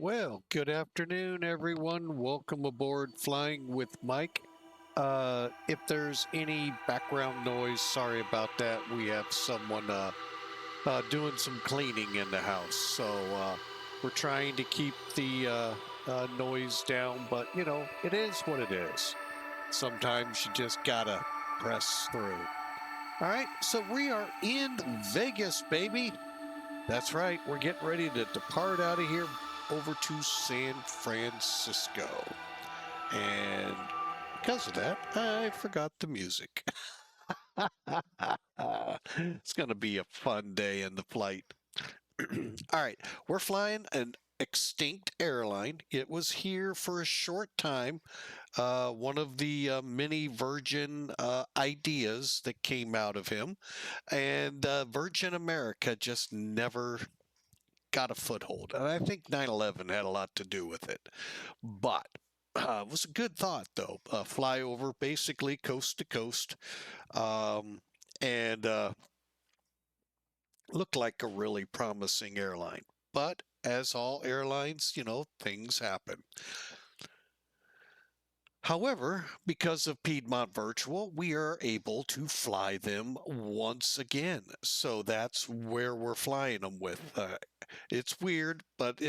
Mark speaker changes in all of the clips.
Speaker 1: Well, good afternoon, everyone. Welcome aboard Flying with Mike. If there's any background noise, sorry about that. We have someone doing some cleaning in the house. So we're trying to keep the noise down, but you know, it is what it is. Sometimes you just gotta press through. All right, so we are in Vegas, baby. That's right, we're getting ready to depart out of here over to San Francisco. And because of that, I forgot the music. It's going to be a fun day in the flight. All right, we're flying an extinct airline. It was here for a short time. One of the many Virgin ideas that came out of him. And Virgin America just never got a foothold. And I think 9/11 had a lot to do with it. But it was a good thought, though. Fly over basically coast to coast and looked like a really promising airline. But as all airlines, you know, things happen. However, because of Piedmont Virtual, we are able to fly them once again. So that's where we're flying them with. It's weird, but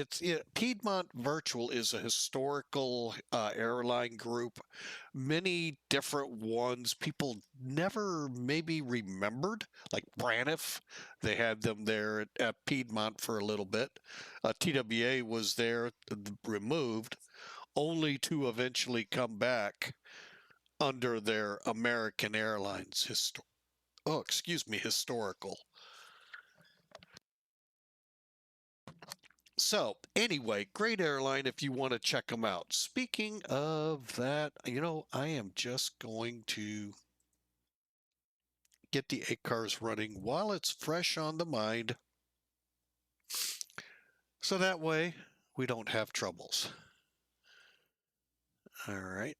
Speaker 1: Piedmont Virtual is a historical airline group. Many different ones people never maybe remembered, like Braniff. They had them there at Piedmont for a little bit. TWA was there, removed, only to eventually come back under their American Airlines historical. So anyway, great airline if you want to check them out. Speaking of that, you know, I am just going to get the ACARS running while it's fresh on the mind. So that way we don't have troubles. All right.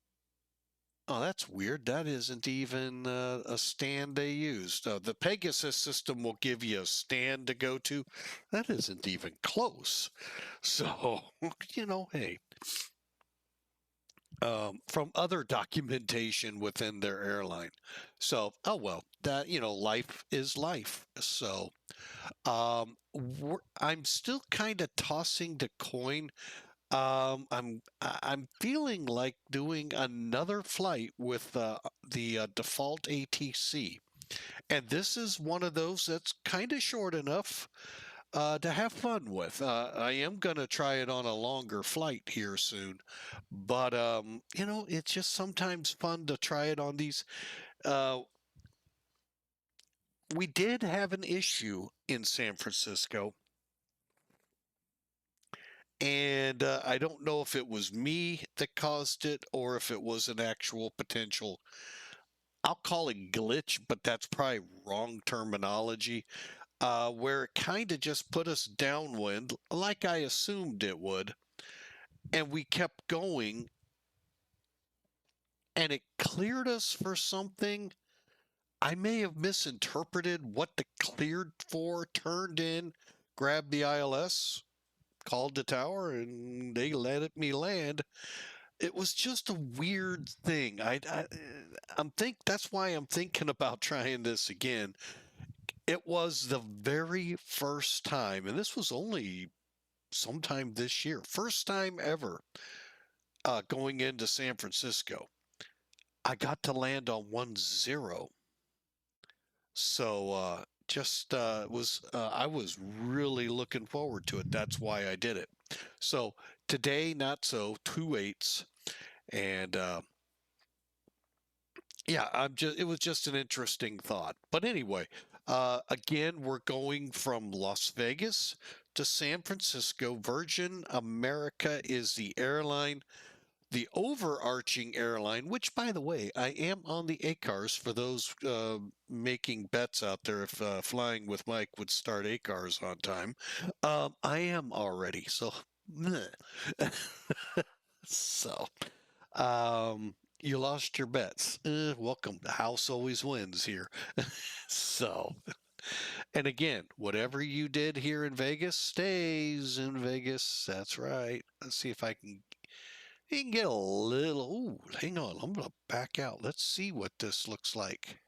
Speaker 1: Oh, that's weird. That isn't even a stand they used. The Pegasus system will give you a stand to go to. That isn't even close. So, you know, hey, from other documentation within their airline. So, oh well, that, you know, life is life. So, I'm still kind of tossing the coin. I'm feeling like doing another flight with the default ATC, and this is one of those that's kind of short enough to have fun with. I am gonna try it on a longer flight here soon, but you know, it's just sometimes fun to try it on these. Uh, we did have an issue in San Francisco. And I don't know if it was me that caused it or if it was an actual potential, I'll call it glitch, but that's probably wrong terminology, where it kind of just put us downwind like I assumed it would. And we kept going and it cleared us for something. I may have misinterpreted what the cleared for, turned in, grabbed the ILS, called the tower, and they let me land. It was just a weird thing. I'm think that's why I'm thinking about trying this again. It was the very first time, and this was only sometime this year, first time ever going into San Francisco. I got to land on 1-0. So just was I was really looking forward to it. That's why I did it. So today, not so, 2-8s, and yeah, it was just an interesting thought. But anyway, again, we're going from Las Vegas to San Francisco. Virgin America is the airline, the overarching airline, which, by the way, I am on the ACARS for those making bets out there if Flying with Mike would start ACARS on time. I am already. So, so. You lost your bets. Welcome. The house always wins here. So, And again, whatever you did here in Vegas stays in Vegas. That's right. Let's see if I can. You can get a little. Ooh, hang on. I'm going to back out. Let's see what this looks like.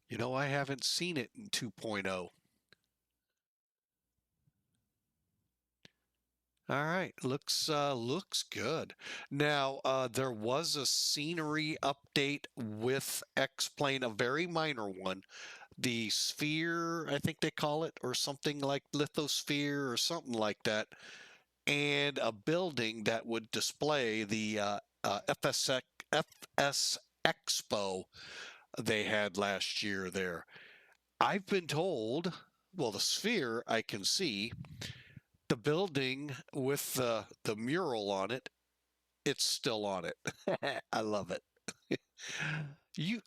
Speaker 1: You know, I haven't seen it in 2.0. All right, looks good. Now, there was a scenery update with X-Plane, a very minor one. The sphere, I think they call it, or something like lithosphere or something like that, and a building that would display the FS Expo they had last year there. I've been told, well, the sphere I can see, the building with the mural on it, it's still on it. I love it.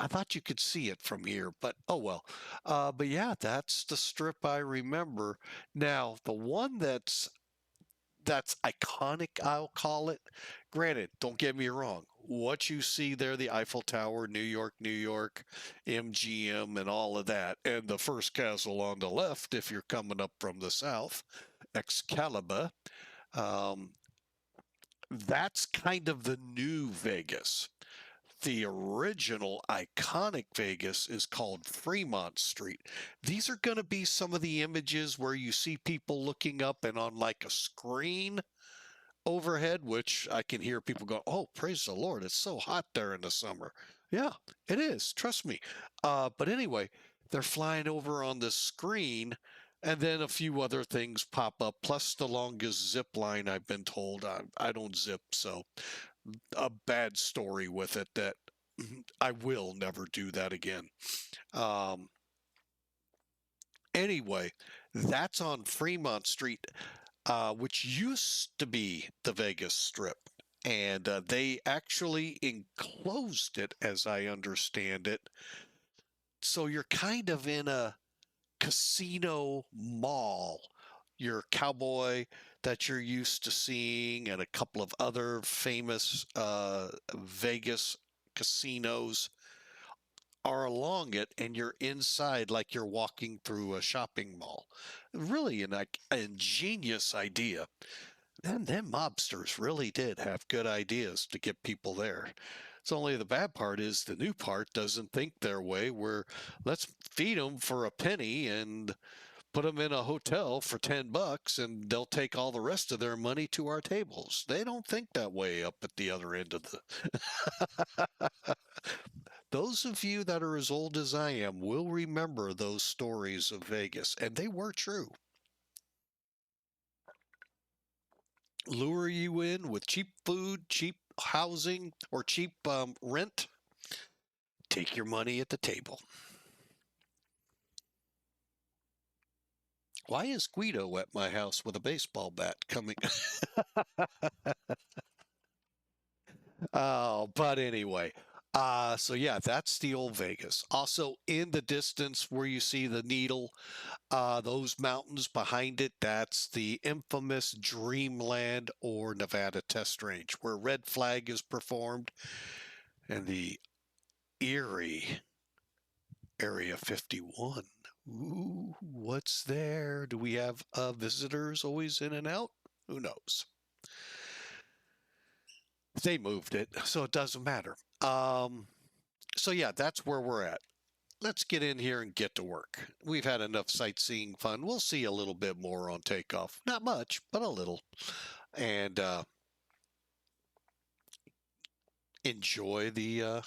Speaker 1: I thought you could see it from here, but oh well. But yeah, that's the strip I remember. Now, the one that's iconic, I'll call it. Granted, don't get me wrong. What you see there, the Eiffel Tower, New York, MGM, and all of that, and the first castle on the left, if you're coming up from the south, Excalibur. Um, that's kind of the new Vegas. The original iconic Vegas is called Fremont Street. These are going to be some of the images where you see people looking up and on like a screen overhead, which I can hear people go, "Oh, praise the Lord, it's so hot there in the summer." Yeah, it is. Trust me. But anyway, they're flying over on the screen, and then a few other things pop up, plus the longest zip line I've been told. I don't zip, so a bad story with it that I will never do that again. Um, anyway, that's on Fremont Street, which used to be the Vegas Strip. And they actually enclosed it, as I understand it. So you're kind of in a casino mall. Your cowboy that you're used to seeing, and a couple of other famous Vegas casinos are along it, and you're inside like you're walking through a shopping mall. Really an ingenious idea. And them mobsters really did have good ideas to get people there. It's only the bad part is the new part doesn't think their way, where let's feed them for a penny and put them in a hotel for $10 and they'll take all the rest of their money to our tables. They don't think that way up at the other end of the. Those of you that are as old as I am will remember those stories of Vegas, and they were true. Lure you in with cheap food, cheap housing, or cheap rent. Take your money at the table. Why is Guido at my house with a baseball bat coming? Oh, but anyway. So yeah, that's the old Vegas. Also, in the distance where you see the needle, those mountains behind it, that's the infamous Dreamland or Nevada Test Range, where Red Flag is performed, and the eerie Area 51. Ooh, what's there? Do we have visitors always in and out? Who knows? They moved it, so it doesn't matter. So yeah, that's where we're at. Let's get in here and get to work. We've had enough sightseeing fun. We'll see a little bit more on takeoff. Not much, but a little. And enjoy the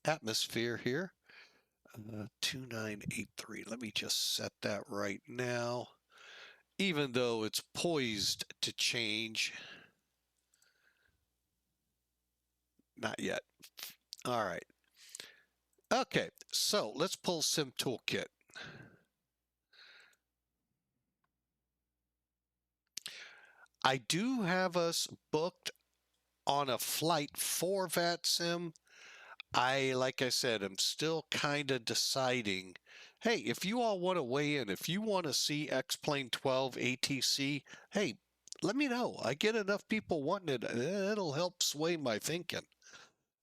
Speaker 1: atmosphere here. 2983. Let me just set that right now. Even though it's poised to change. Not yet. All right. Okay, so let's pull Sim Toolkit. I do have us booked on a flight for VATSIM. Like I said, I'm still kind of deciding. Hey, if you all want to weigh in, if you want to see X-Plane 12 ATC, hey, let me know. I get enough people wanting it. It'll help sway my thinking.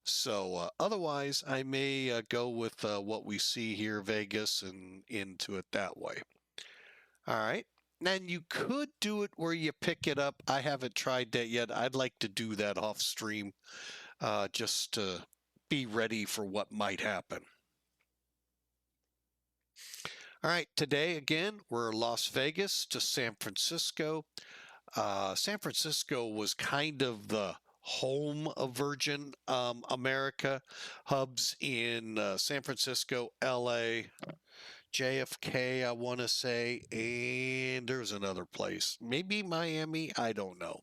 Speaker 1: So otherwise, I may go with what we see here, Vegas, and into it that way. All right. And you could do it where you pick it up. I haven't tried that yet. I'd like to do that off stream just to be ready for what might happen. All right. Today, again, we're Las Vegas to San Francisco. San Francisco was kind of the home of Virgin America. Hubs in San Francisco, LA, JFK, I want to say, and there's another place, maybe Miami, I don't know.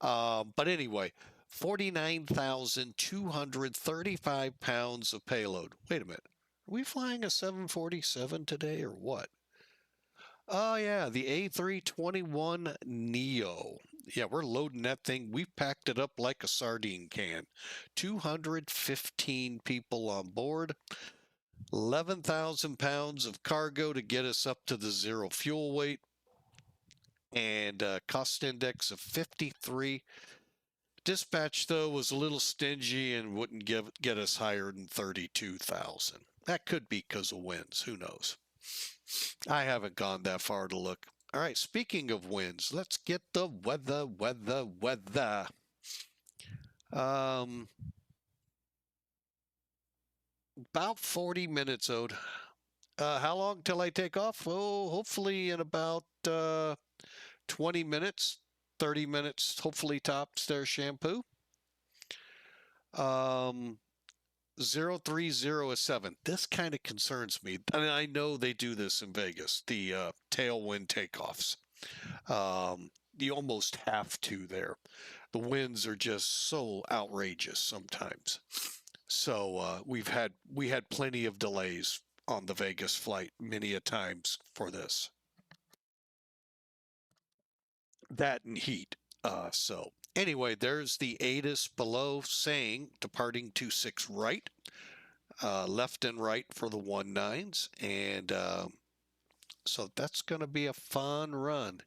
Speaker 1: But anyway, 49,235 pounds of payload. Wait a minute. Are we flying a 747 today or what? Oh, yeah, the A321NEO. Yeah, we're loading that thing. We've packed it up like a sardine can. 215 people on board. 11,000 pounds of cargo to get us up to the zero fuel weight, and cost index of 53. Dispatch, though, was a little stingy and wouldn't get us higher than 32,000. That could be because of winds. Who knows? I haven't gone that far to look. All right, speaking of winds, let's get the weather. About 40 minutes, Ode. How long till I take off? Oh, hopefully in about 20 minutes, 30 minutes, hopefully tops there, shampoo. 0307. This kind of concerns me. I mean, I know they do this in Vegas, the tailwind takeoffs. You almost have to there. The winds are just so outrageous sometimes. So we had plenty of delays on the Vegas flight many a times for this. That and heat. So anyway, there's the ATIS below saying departing 26 right, left and right for the 19s, and so that's going to be a fun run.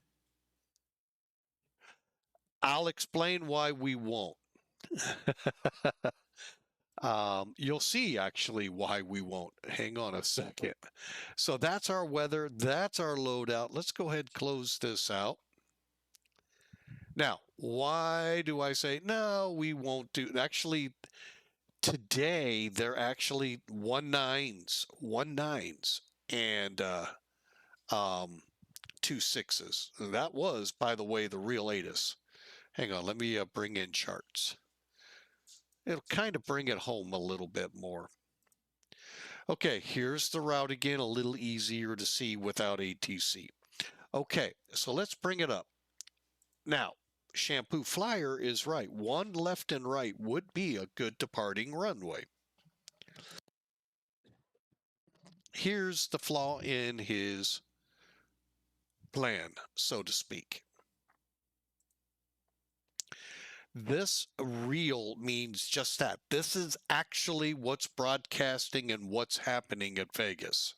Speaker 1: I'll explain why we won't. You'll see actually why we won't. Hang on a second. So that's our weather. That's our loadout. Let's go ahead and close this out. Now, why do I say no? We won't do. Actually, today they're actually 19s, and 26s. That was, by the way, the real ATIS. Hang on, let me bring in charts. It'll kind of bring it home a little bit more. Okay, here's the route again, a little easier to see without ATC. Okay, so let's bring it up. Now, Shampoo Flyer is right. One left and right would be a good departing runway. Here's the flaw in his plan, so to speak. This reel means just that. This is actually what's broadcasting and what's happening at Vegas.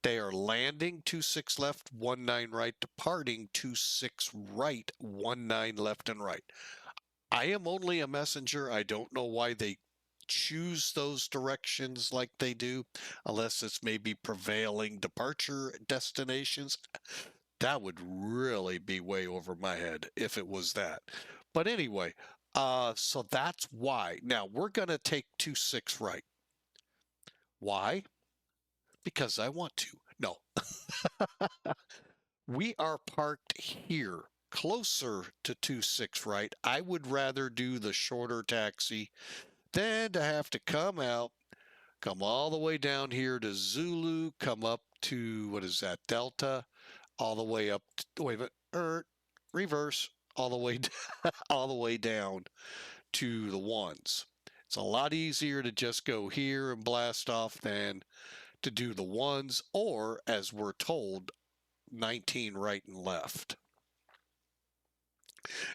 Speaker 1: They are landing 26 left, 19 right, departing 26 right, 19 left and right. I am only a messenger. I don't know why they choose those directions like they do, unless it's maybe prevailing departure destinations. That would really be way over my head if it was that. But anyway, so that's why. Now we're going to take 26 right. Why? Because I want to. No. We are parked here, closer to 26 right. I would rather do the shorter taxi than to have to come out, come all the way down here to Zulu, come up to, what is that, Delta, all the way up, wait a minute, reverse, all the way, all the way down to the ones. It's a lot easier to just go here and blast off than to do the ones, or as we're told, 19 right and left.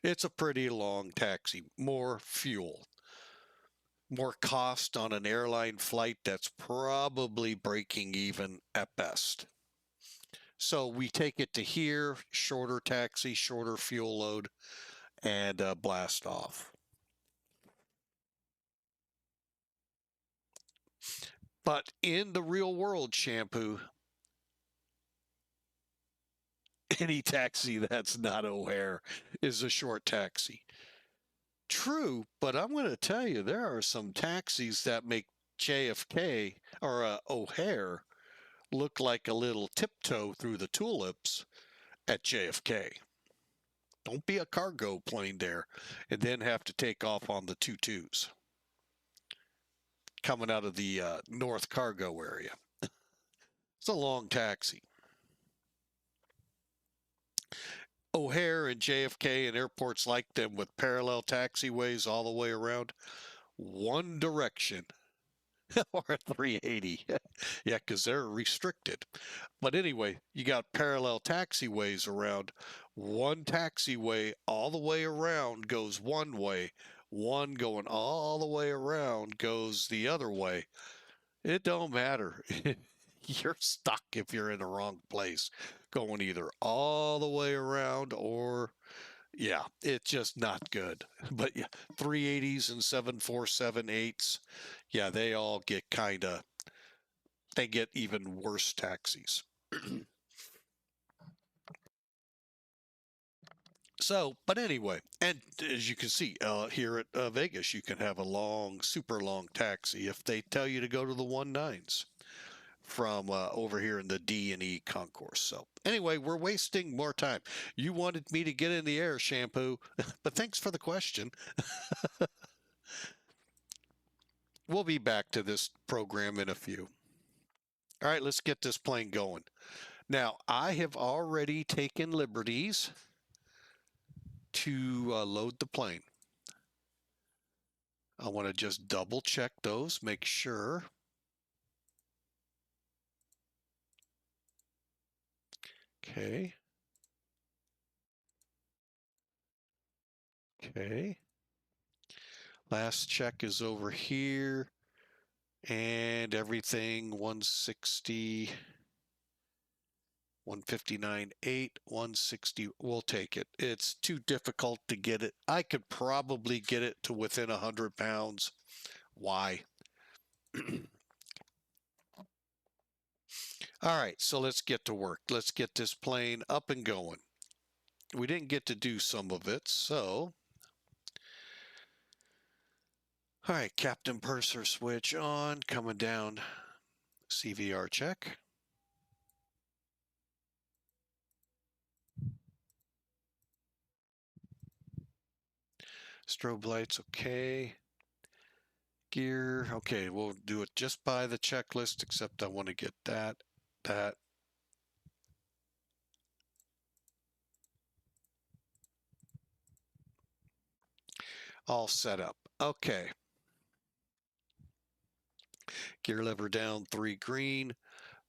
Speaker 1: It's a pretty long taxi, more fuel, more cost on an airline flight that's probably breaking even at best. So we take it to here, shorter taxi, shorter fuel load, and blast off. But in the real world, Shampoo, any taxi that's not O'Hare is a short taxi. True, but I'm going to tell you, there are some taxis that make JFK or O'Hare look like a little tiptoe through the tulips at JFK. Don't be a cargo plane there and then have to take off on the 22s coming out of the North Cargo area. It's a long taxi. O'Hare and JFK and airports like them with parallel taxiways all the way around, one direction. Or a 380. Yeah, because they're restricted. But anyway, you got parallel taxiways around. One taxiway all the way around goes one way. One going all the way around goes the other way. It don't matter. You're stuck if you're in the wrong place, going either all the way around or yeah, it's just not good. But yeah, 380s and 747-8s, yeah, they all get they get even worse taxis. So, but anyway, and as you can see here at Vegas, you can have a long, super long taxi if they tell you to go to the 19s from over here in the D and E concourse. So anyway, we're wasting more time. You wanted me to get in the air, Shampoo, but thanks for the question. We'll be back to this program in a few. All right, let's get this plane going. Now, I have already taken liberties to load the plane. I want to just double check those, make sure. Okay. Okay. Last check is over here. And everything 160, 159.8, 160. We'll take it. It's too difficult to get it. I could probably get it to within 100 pounds. Why? All right, so let's get to work. Let's get this plane up and going. We didn't get to do some of it, so. All right, Captain Purser switch on, coming down, CVR check. Strobe lights, okay. Gear, okay, we'll do it just by the checklist, except I want to get that. All set up. Okay. Gear lever down, 3 green.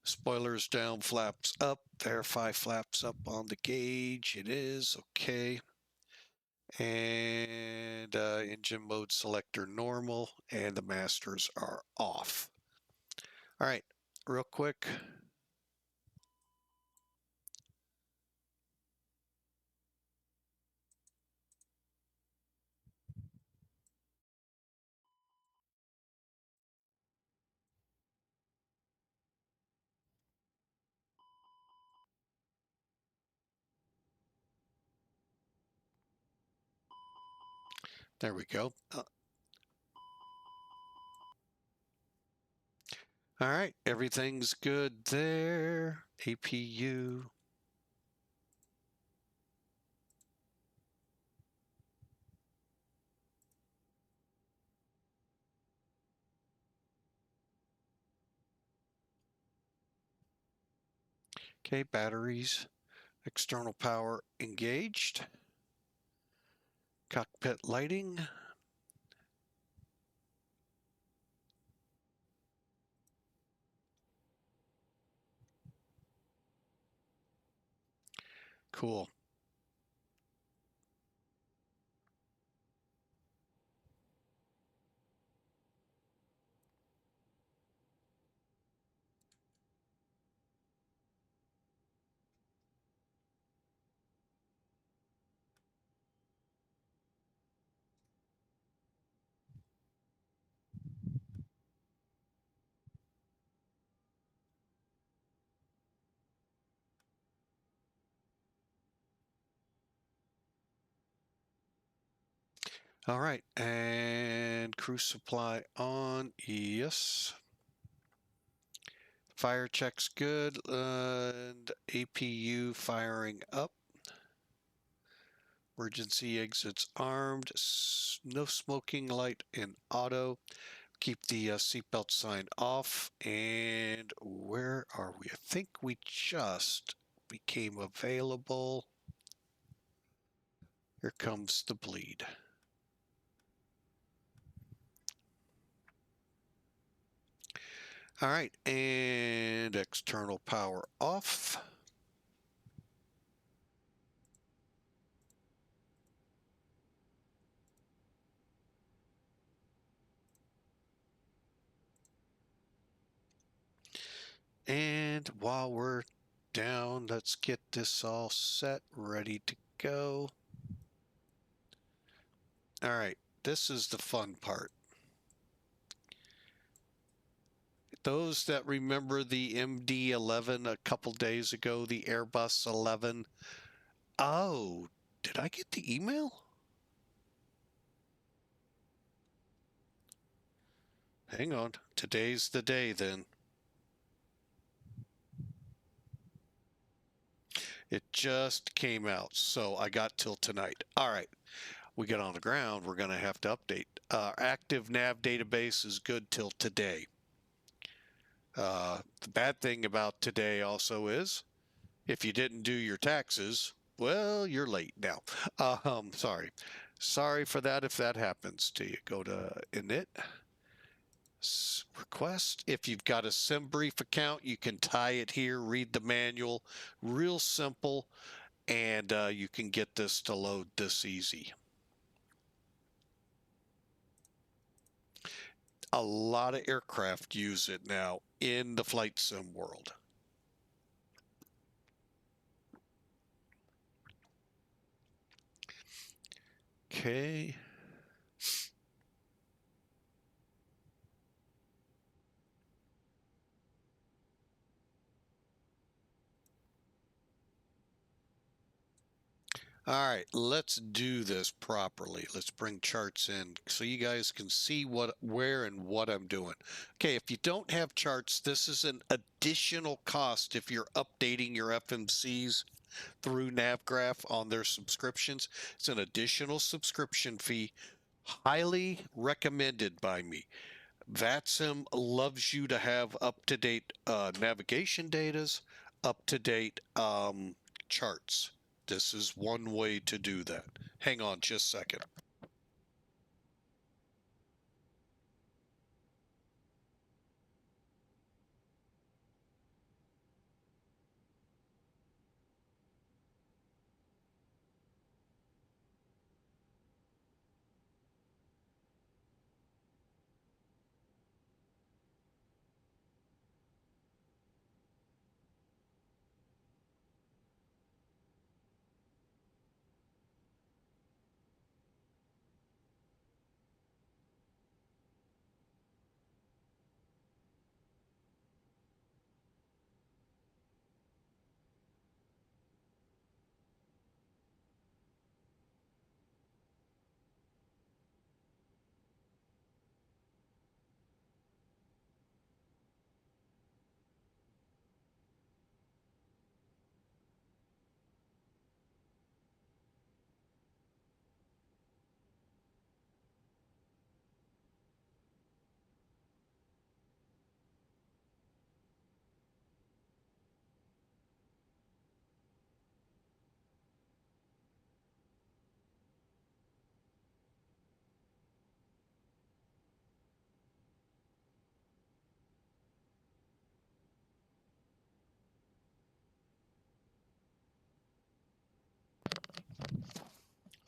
Speaker 1: Spoilers down, flaps up. Verify flaps up on the gauge. It is. Okay. And engine mode selector normal. And the masters are off. All right. Real quick. There we go. All right. Everything's good there. APU. Okay, batteries, external power engaged. Cockpit lighting. Cool. All right, and crew supply on, yes. Fire check's good, and APU firing up. Emergency exits armed, no smoking light in auto. Keep the seatbelt sign off. And where are we? I think we just became available. Here comes the bleed. All right, and external power off. And while we're down, let's get this all set, ready to go. All right, this is the fun part. Those that remember the MD-11 a couple days ago, the Airbus 11. Oh, did I get the email? Hang on. Today's the day then. It just came out, so I got till tonight. All right. We get on the ground, we're going to have to update. Active nav database is good till today. The bad thing about today also is if you didn't do your taxes, well, you're late now. Sorry. Sorry for that if that happens to you. Go to init. Request. If you've got a SimBrief account, you can tie it here, read the manual. Real simple, and you can get this to load this easy. A lot of aircraft use it now in the flight sim world. Okay. All right, let's do this properly. Let's bring charts in so you guys can see where and what I'm doing. Okay, if you don't have charts, this is an additional cost if you're updating your FMCs through NavGraph on their subscriptions. It's an additional subscription fee, highly recommended by me. VATSIM loves you to have up-to-date navigation datas, up-to-date charts. This is one way to do that. Hang on just a second.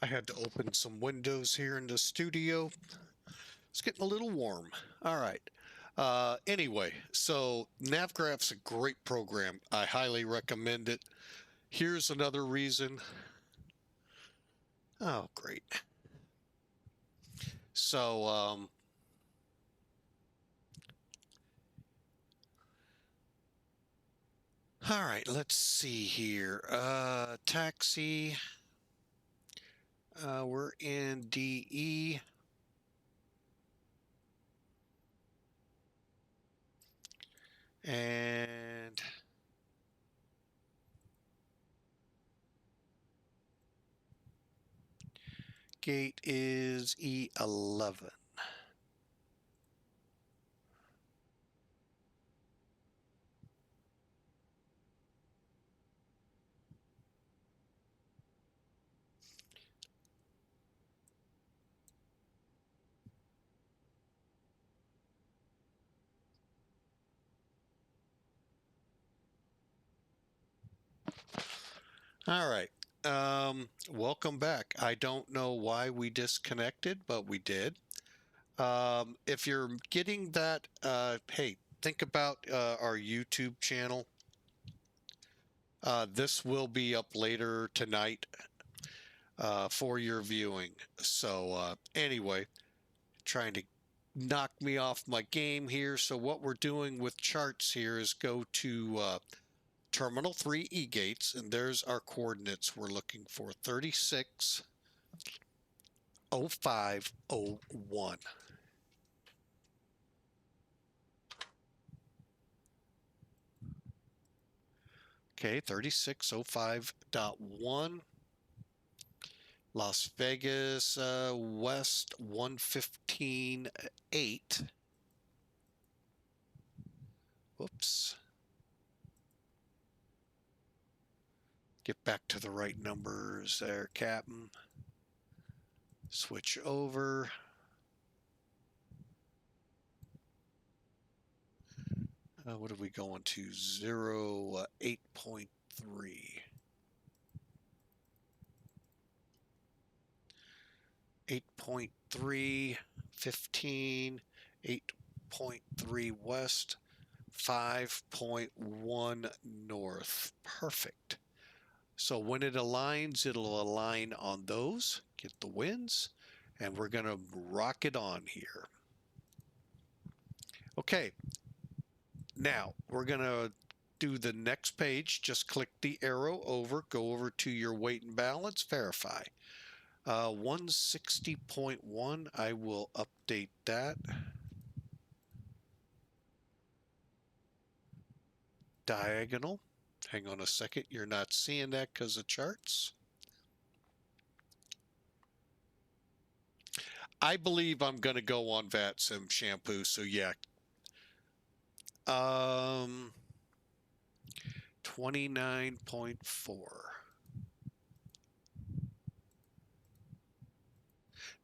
Speaker 1: I had to open some windows here in the studio. It's getting a little warm. All right. Anyway, so NavGraph's a great program. I highly recommend it. Here's another reason. Oh, great. So, all right, let's see here. Taxi. We're in DE. And gate is E11. All right. Welcome back. I don't know why we disconnected, but we did. If you're getting that, hey, think about our YouTube channel. This will be up later tonight for your viewing. So anyway, trying to knock me off my game here. So what we're doing with charts here is go to Terminal 3 E-gates, and there's our coordinates we're looking for, 360501. Okay, 3605.1. Las Vegas West 115.8. Whoops. Get back to the right numbers there, Captain. Switch over. What are we going to? 8.3. 8.3, 15, 8.3 west, 5.1 north. Perfect. So when it aligns, it'll align on those, get the winds, and we're going to rock it on here. Okay. Now we're going to do the next page. Just click the arrow over, go over to your weight and balance, verify. 160.1, I will update that. Diagonal. Hang on a second, you're not seeing that because of charts. I believe I'm going to go on VATSIM shampoo, so yeah. 29.4.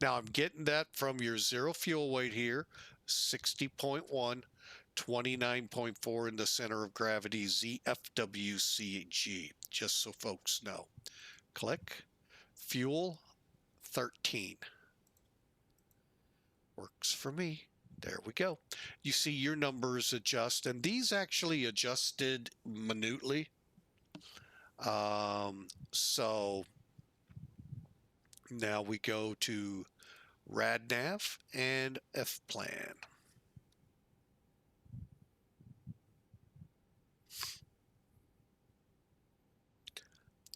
Speaker 1: Now I'm getting that from your zero fuel weight here, 60.1, 29.4 in the center of gravity, ZFWCG, just so folks know. Click. Fuel, 13. Works for me. There we go. You see your numbers adjust, and these actually adjusted minutely. So now we go to RadNav and F-Plan.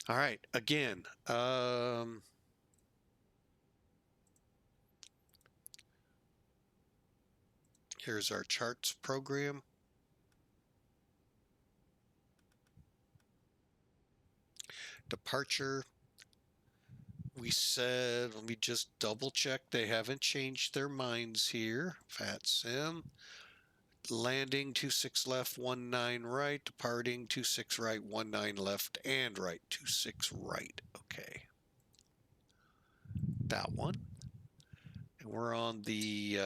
Speaker 1: All right, again, here's our charts program. Departure. We said, let me just double check, they haven't changed their minds here. VATSIM. Landing 26 left, 19 right. Departing 26 right, 19 left and right, 26 right. Okay. That one. And we're on the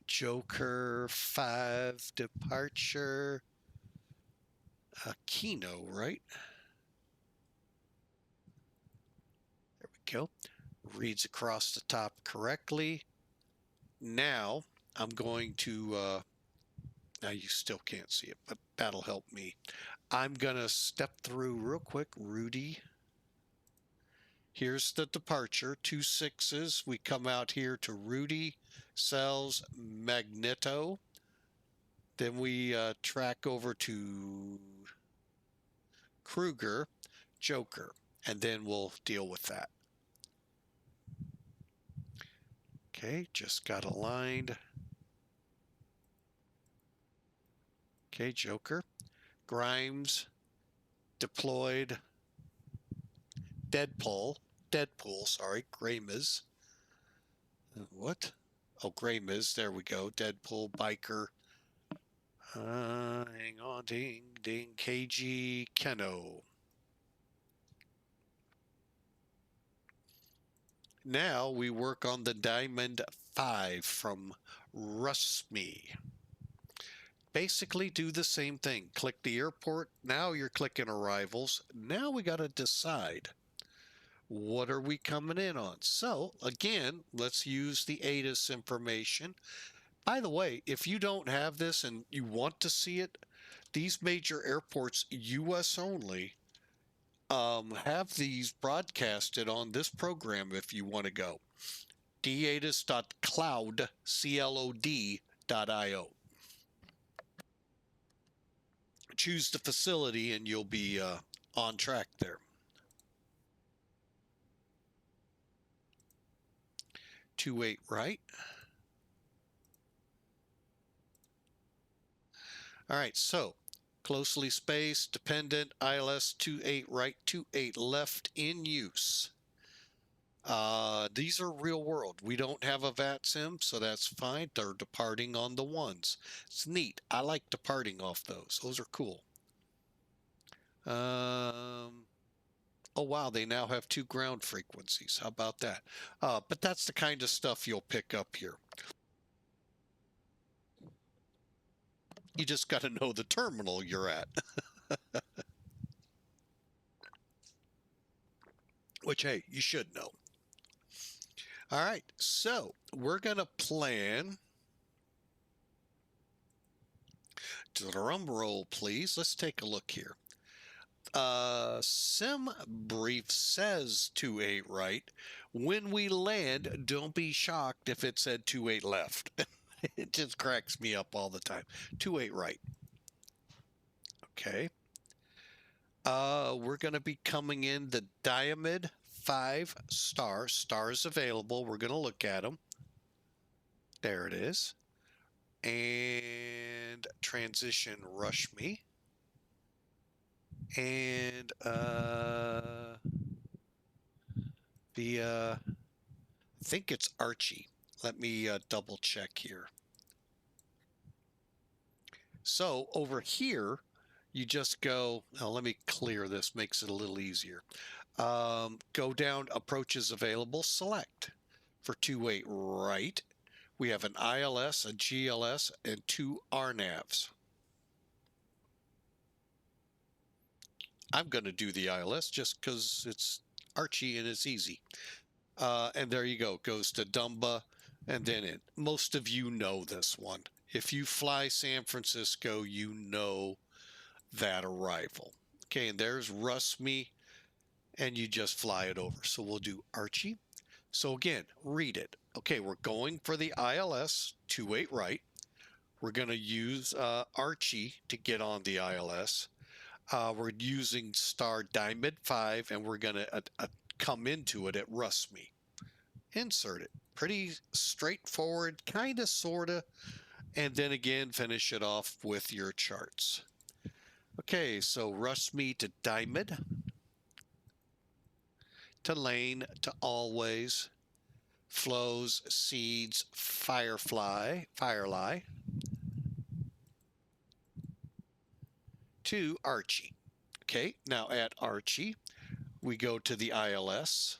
Speaker 1: Joker 5 departure. KENNO, right? There we go. Reads across the top correctly. Now I'm going to, now you still can't see it, but that'll help me. I'm going to step through real quick. Rudy. Here's the departure, 2 6s. We come out here to Rudy, Cells, Magneto. Then we track over to Kruger, Joker, and then we'll deal with that. Okay, just got aligned. Okay, Joker. Grimes, deployed. Deadpool, sorry, Graymiz. What? Oh, Graymiz, there we go. Deadpool, Biker. Hang on, ding, KG, KENNO. Now we work on the Diamond 5 from RUSME. Basically do the same thing. Click the airport. Now you're clicking arrivals. Now we got to decide, what are we coming in on? So again, let's use the ATIS information. By the way, if you don't have this and you want to see it, these major airports, US only, have these broadcasted on this program if you want to go. datis.cloud, CLOD.io. Choose the facility and you'll be on track there. 28 right. All right, so closely spaced, dependent, ILS 28 right, 28 left in use. These are real world. We don't have a VATSIM, so that's fine. They're departing on the ones. It's neat. I like departing off those. Those are cool. Oh, wow, they now have 2 ground frequencies. How about that? But that's the kind of stuff you'll pick up here. You just got to know the terminal you're at. Which, hey, you should know. All right, so we're going to plan. Drum roll, please. Let's take a look here. Sim brief says 28 right. When we land, don't be shocked if it said 28 left. It just cracks me up all the time. 28 right. Okay. We're going to be coming in the Diamond 5 star. Stars available. We're going to look at them. There it is. And transition rush me. And I think it's Archie. Let me double check here. So over here, you just go, now let me clear this, makes it a little easier. Go down, approaches available, select. For 28 right, we have an ILS, a GLS, and 2 RNAVs. I'm going to do the ILS just because it's Archie and it's easy. And there you go, goes to Dumba and then in. Most of you know this one. If you fly San Francisco, you know that arrival. Okay, and there's RUSME, and you just fly it over. So we'll do Archie. So again, read it. Okay, we're going for the ILS, 28 right. We're going to use Archie to get on the ILS. We're using star Diamond 5, and we're going to come into it at RUSME. Insert it. Pretty straightforward, kind of, sort of. And then again, finish it off with your charts. Okay, so RUSME to Diamond, to Lane, to Always, Flows, Seeds, Firefly, to Archie. Okay, now at Archie, we go to the ILS.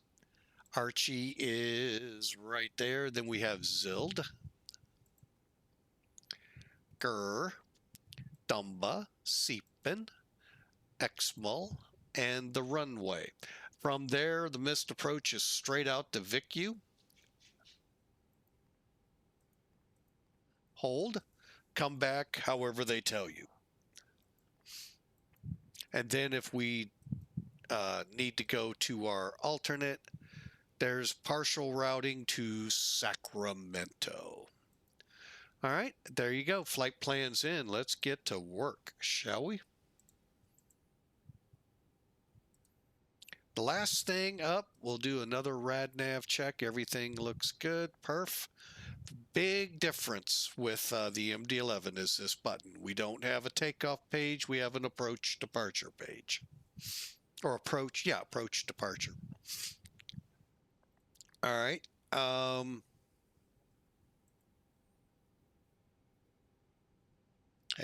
Speaker 1: Archie is right there. Then we have Zild, Gur, Dumba, Seepin, Exmal, and the runway. From there, the missed approach is straight out to VICU. Hold, come back however they tell you. And then if we need to go to our alternate, there's partial routing to Sacramento. All right, there you go. Flight plans in. Let's get to work, shall we? The last thing up, we'll do another RadNav check. Everything looks good. Perf. Big difference with the MD-11 is this button. We don't have a takeoff page. We have an approach departure page. Or approach departure. All right. Hang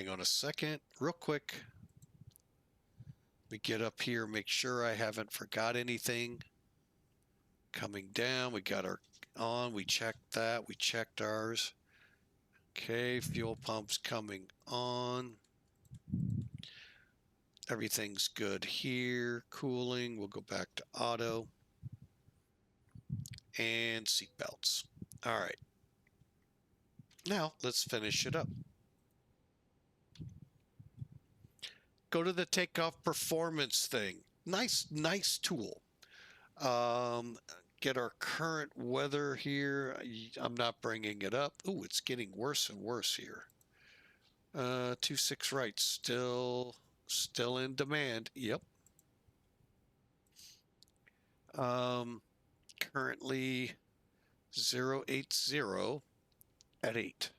Speaker 1: on a second, real quick. We get up here, make sure I haven't forgot anything. Coming down, we got our on, we checked that, we checked ours. Okay, fuel pumps coming on. Everything's good here. Cooling, we'll go back to auto. And seat belts. All right. Now let's finish it up. Go to the takeoff performance thing. Nice tool. Get our current weather here. I'm not bringing it up. Ooh, it's getting worse and worse here. 26 right, still in demand. Yep. Currently 080 at 8.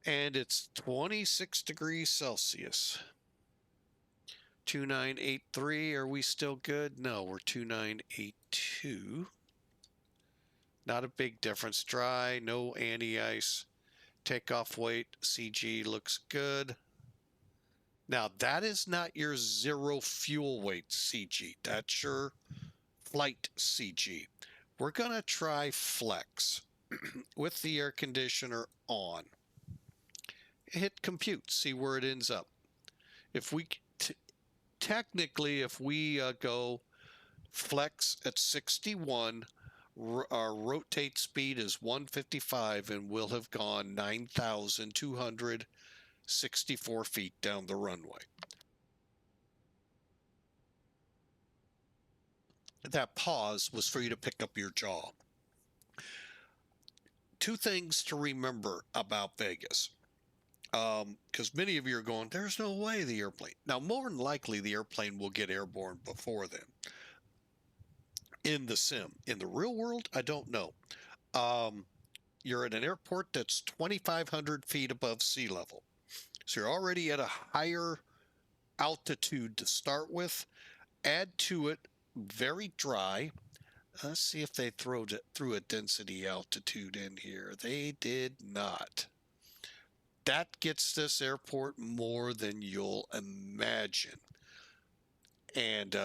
Speaker 1: And it's 26 degrees Celsius. 2983, are we still good? No, we're 2982. Not a big difference. Dry, no anti-ice. Takeoff weight, CG looks good. Now, that is not your zero fuel weight CG. That's your flight CG. We're going to try flex with the air conditioner on. Hit compute, see where it ends up. If we technically, if we go flex at 61, our rotate speed is 155, and we'll have gone 9,264 feet down the runway. That pause was for you to pick up your jaw. Two things to remember about Vegas. Because many of you are going, there's no way the airplane. Now, more than likely, the airplane will get airborne before then. In the sim. In the real world, I don't know. You're at an airport that's 2,500 feet above sea level. So you're already at a higher altitude to start with. Add to it very dry. Let's see if they threw a density altitude in here. They did not. That gets this airport more than you'll imagine. And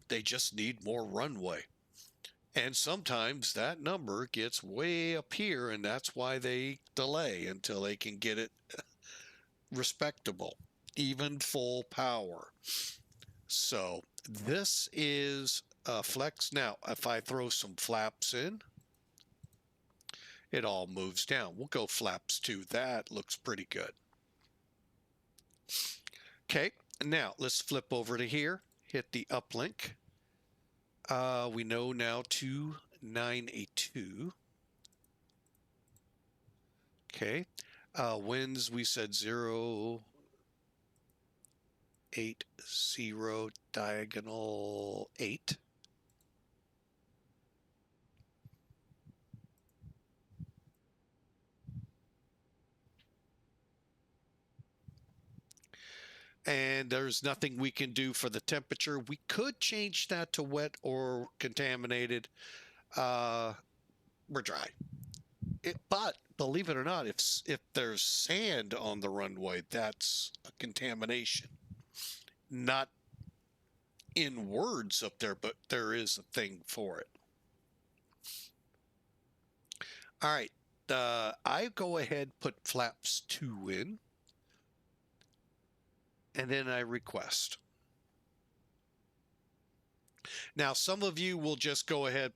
Speaker 1: they just need more runway. And sometimes that number gets way up here, and that's why they delay until they can get it respectable, even full power. So this is flex. Now, if I throw some flaps in, it all moves down. We'll go flaps 2. That looks pretty good. Okay, now let's flip over to here. Hit the uplink. We know now 2982. Okay. Winds, we said 080 diagonal 8. And there's nothing we can do for the temperature. We could change that to wet or contaminated. We're dry. But believe it or not, if there's sand on the runway, that's a contamination. Not in words up there, but there is a thing for it. All right. I go ahead, put flaps 2 in. And then I request. Now, some of you will just go ahead,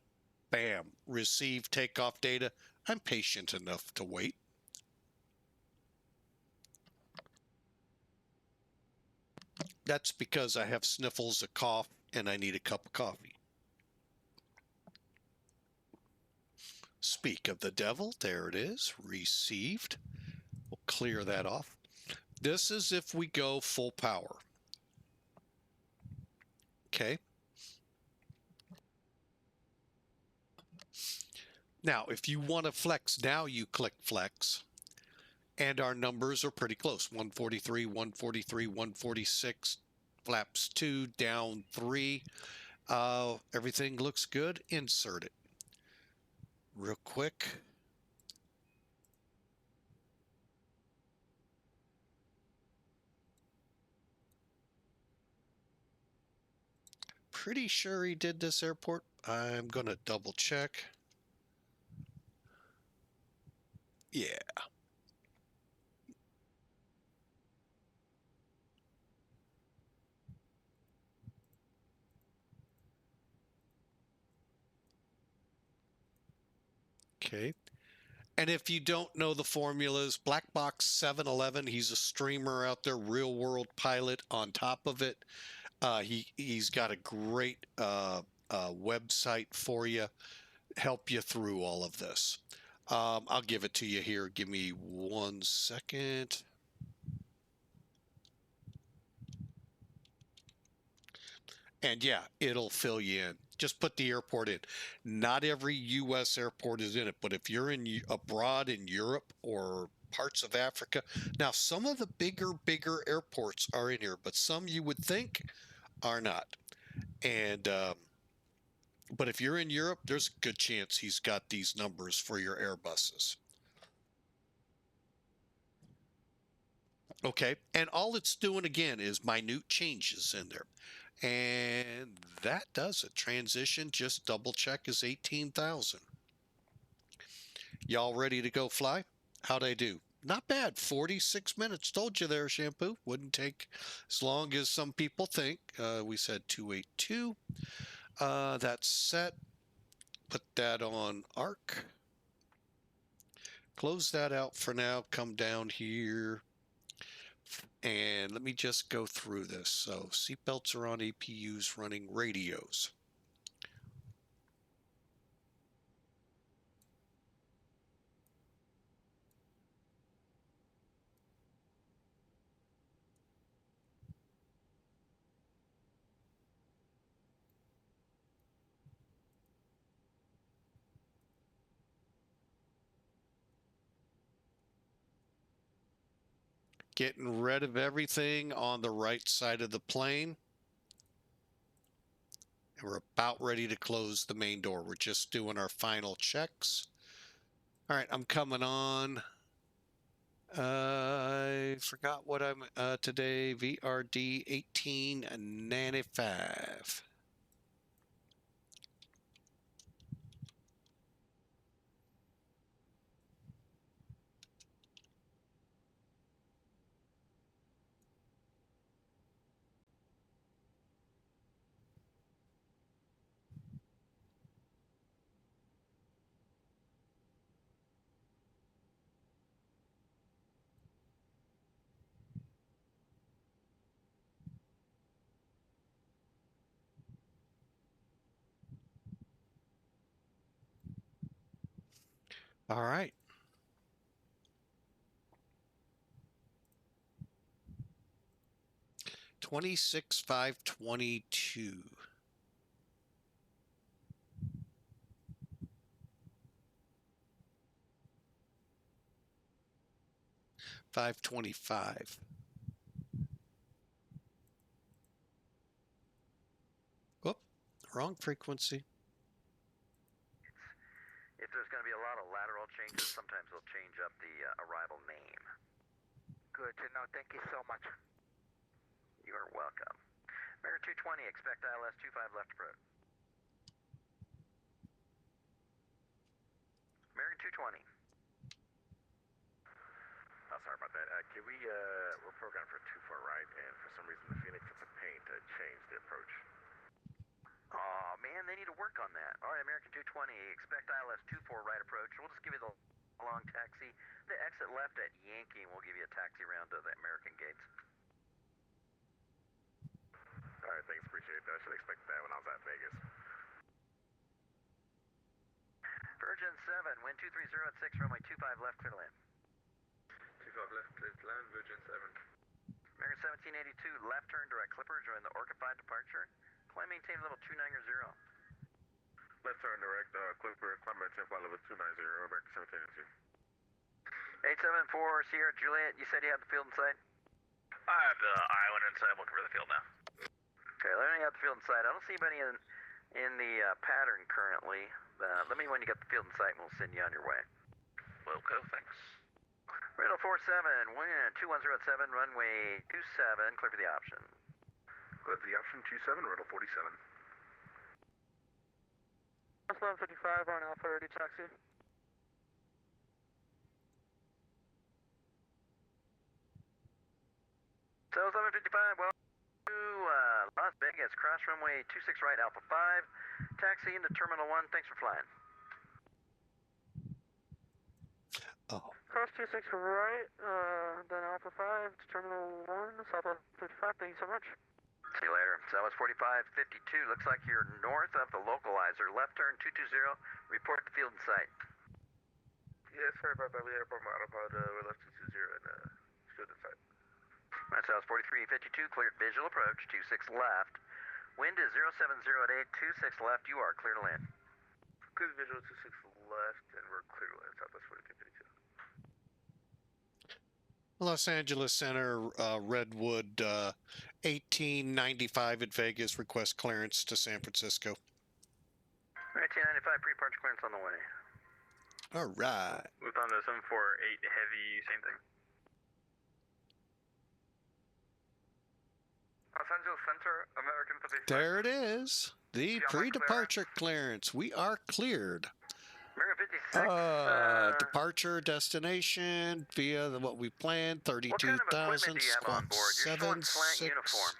Speaker 1: bam, receive takeoff data. I'm patient enough to wait. That's because I have sniffles, a cough, and I need a cup of coffee. Speak of the devil, there it is, received. We'll clear that off. This is if we go full power. Okay. Now, if you want to flex now, you click flex. And our numbers are pretty close. 143, 143, 146, flaps 2, down 3. Everything looks good. Insert it. Real quick. Pretty sure he did this airport. I'm going to double check. Yeah. Okay. And if you don't know the formulas, Black Box 711, he's a streamer out there, real world pilot on top of it. He's got a great website for you, help you through all of this. I'll give it to you here. Give me 1 second. And yeah, it'll fill you in. Just put the airport in. Not every U.S. airport is in it, but if you're in abroad in Europe or parts of Africa, now some of the bigger airports are in here, but some you would think are not. And but if you're in Europe, there's a good chance he's got these numbers for your Airbuses. Okay, and all it's doing again is minute changes in there. And that does it. Transition, just double check, is 18,000. Y'all ready to go fly? How'd I do? Not bad. 46 minutes. Told you there, Shampoo. Wouldn't take as long as some people think. We said 282. That's set. Put that on arc. Close that out for now. Come down here. And let me just go through this. So seatbelts are on, APUs running, radios. Getting rid of everything on the right side of the plane. And we're about ready to close the main door. We're just doing our final checks. All right, I'm coming on. I forgot what I'm today. VRD 1895. All right. $26,522. 525. Whoop, wrong frequency.
Speaker 2: If there's going to be a lot of lateral changes, sometimes they'll change up the arrival name.
Speaker 3: Good to know. Thank you so much.
Speaker 2: You are welcome. American 220, expect ILS 25 left approach. American 220.
Speaker 4: Sorry about that. Can we, we're programmed for 24 right, and for some reason the Phoenix is a pain to change the approach.
Speaker 2: Oh man, they need to work on that. All right, American 220, expect ILS 24 right approach. We'll just give you the long taxi. The exit left at Yankee, and we'll give you a taxi around to the American gates.
Speaker 4: All right, thanks. Appreciate that. I should expect that when I was at Vegas.
Speaker 2: Virgin 7, wind 230 at 6, runway 25 left, clear to land.
Speaker 5: 25 left, clear to land, Virgin 7.
Speaker 2: American 1782, left turn, direct clipper, join the Orca 5 departure. Climb maintain level 290.
Speaker 4: Left turn direct, Clipper, climb maintain flight level 290, American 1782.
Speaker 2: 874 Sierra Juliet, you said you had the field in sight?
Speaker 6: I have the island in sight. I'm looking for the field now.
Speaker 2: Okay, let me have the field in sight. I don't see anybody in the pattern currently. Let me when you get the field in sight and we'll send you on your way.
Speaker 6: Wilco, thanks.
Speaker 2: Radar 47, wind 2107, runway 27, clear for the option.
Speaker 4: Clear for the option 27, Riddle 47.
Speaker 3: 1155 on Alpha ready taxi.
Speaker 2: So 1155, well, to Las Vegas, cross runway 26 right, Alpha 5, taxi into Terminal 1, thanks for flying.
Speaker 1: Oh,
Speaker 3: Cross 26 right, then Alpha 5 to Terminal 1, Southwest 55, thank you so much.
Speaker 2: See you later. Southwest 4552, looks like you're north of the localizer. Left turn 220, report the field in sight.
Speaker 5: Yeah, sorry about that. We had a problem out about we're left 220 and field in sight.
Speaker 2: Right, Southwest 4352, cleared visual approach, 26 left. Wind is 070 at 8, 26 left, you are clear to land.
Speaker 5: Good visual 26 left, and we're clear to land, Southwest 4252.
Speaker 1: Los Angeles Center, Redwood, 1895 at Vegas, request clearance to San Francisco.
Speaker 2: 1895, pre-departure clearance on the way.
Speaker 1: All right.
Speaker 6: Lufthansa 748 heavy, same thing.
Speaker 5: Los Angeles Center, American 56.
Speaker 1: There it is. The pre-departure clearance. We are cleared.
Speaker 2: American 56,
Speaker 1: Departure destination via what we planned,
Speaker 2: what kind of equipment
Speaker 1: 32,000
Speaker 2: do you have on
Speaker 1: squawk
Speaker 2: board? You're showing
Speaker 1: 7
Speaker 2: slant
Speaker 1: 6
Speaker 2: uniform.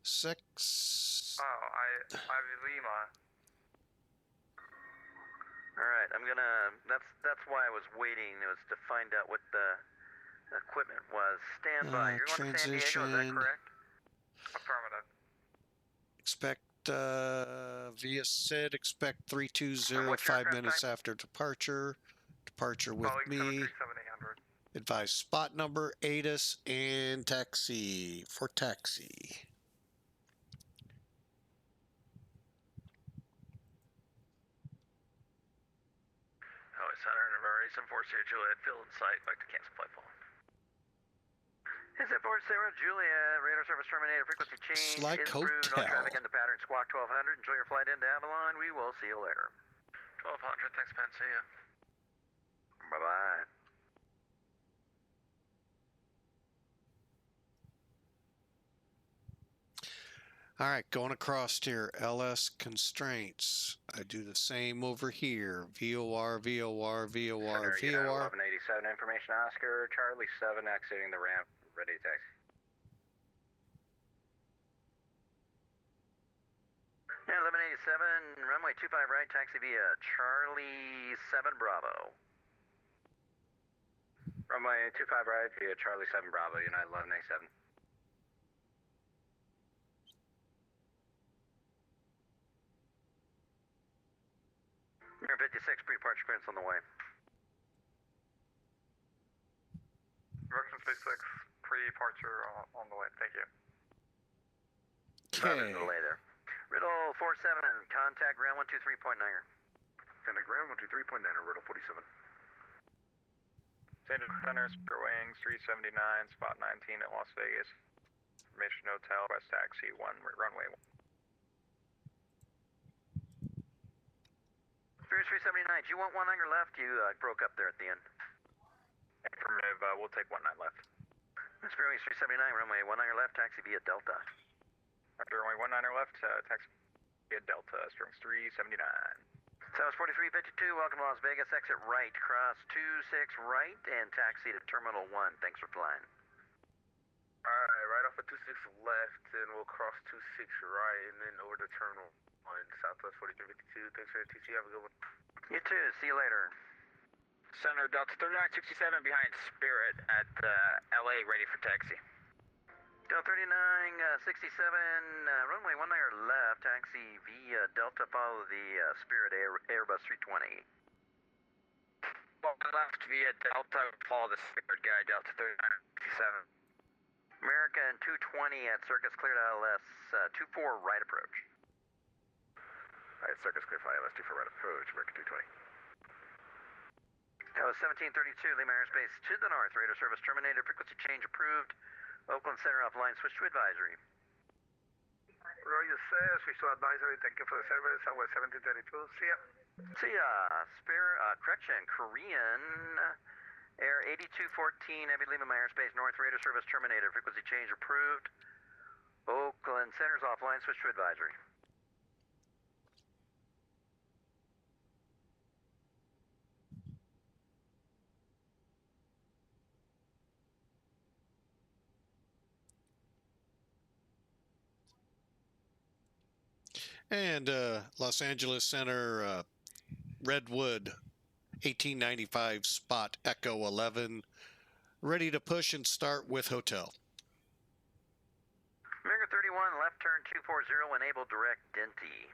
Speaker 1: 6.
Speaker 5: Oh, I've Lima.
Speaker 2: Alright, I'm gonna, that's why I was waiting, it was to find out what the equipment was. Stand by. You're going to San Diego, is that
Speaker 1: Transition.
Speaker 2: correct?
Speaker 5: Affirmative.
Speaker 1: Expect via SID, expect 320
Speaker 2: what's your
Speaker 1: 5
Speaker 2: aircraft
Speaker 1: minutes
Speaker 2: type?
Speaker 1: after departure. Departure with
Speaker 5: Boeing
Speaker 1: me.
Speaker 5: 737-800.
Speaker 1: Advise spot number, ATIS, and taxi for taxi.
Speaker 6: Oh, Center and Emergency 740 Sierra Juliet, field in sight, back to cancel flight fall.
Speaker 2: Is it for Sarah Julia, radar service terminated, frequency change,
Speaker 1: Like
Speaker 2: is through, no
Speaker 1: hotel.
Speaker 2: traffic in the pattern, squawk 1200, enjoy your flight into Avalon, we will see you later.
Speaker 6: 1200, thanks, man, see ya.
Speaker 2: Bye-bye.
Speaker 1: All right, going across here, LS constraints. I do the same over here. VOR, VOR, VOR,
Speaker 2: Center,
Speaker 1: VOR.
Speaker 2: 1187, information Oscar, Charlie 7 exiting the ramp, ready to taxi. Yeah, 1187, runway 25 right, taxi via Charlie 7 Bravo. Runway 25 right via Charlie 7 Bravo, United 1187. You're 56, pre-departure clearance on the way.
Speaker 5: American 56, pre-departure on the way. Thank you.
Speaker 1: Okay.
Speaker 2: Delay there. Riddle 47, contact ground 123.9.
Speaker 4: Contact ground 123.9, Riddle 47.
Speaker 7: Standard Center, Spirit Wings 379, spot 19 at Las Vegas. Information Hotel, West Taxi, runway 1.
Speaker 2: Spirit 379, do you want 19 left? You broke up there at the end.
Speaker 7: Affirmative, we'll take 19 left.
Speaker 2: Spirit Wings 379, runway 19 left, taxi via Delta.
Speaker 7: After runway 19 left, taxi via Delta, Spirit Wings 379.
Speaker 2: South 4352, welcome to Las Vegas, exit right, cross 26 right, and taxi to Terminal 1. Thanks for flying.
Speaker 5: Alright, right off of 26 left, and we'll cross 26 right, and then over to Terminal 1, Southwest 4352. Thanks for the TC, have a good one.
Speaker 2: You too, see you later.
Speaker 6: Center, Delta 3967 behind Spirit at LA, ready for taxi.
Speaker 2: Del 3967, runway 19 left, taxi via Delta, follow the Spirit Airbus 320.
Speaker 7: Left via Delta, follow the Spirit guy, Delta 3967.
Speaker 2: American 220 at Circus, cleared ILS 24 right approach.
Speaker 4: Alright, Circus clear for ILS 24 right approach, American 220.
Speaker 2: That was 1732, Lima Airspace to the north, radar service terminated, frequency change approved. Oakland Center offline, switch to advisory.
Speaker 5: Roger says, switch to advisory, thank you for the service, Southwest 1732, see ya.
Speaker 2: See ya, Korean Air 8214, Heavy Lima Airspace north, radar service terminated, frequency change approved. Oakland Center's offline, switch to advisory.
Speaker 1: And Los Angeles Center, Redwood, 1895 spot, Echo 11, ready to push and start with hotel.
Speaker 2: American 31, left turn 240, enable direct Dinty.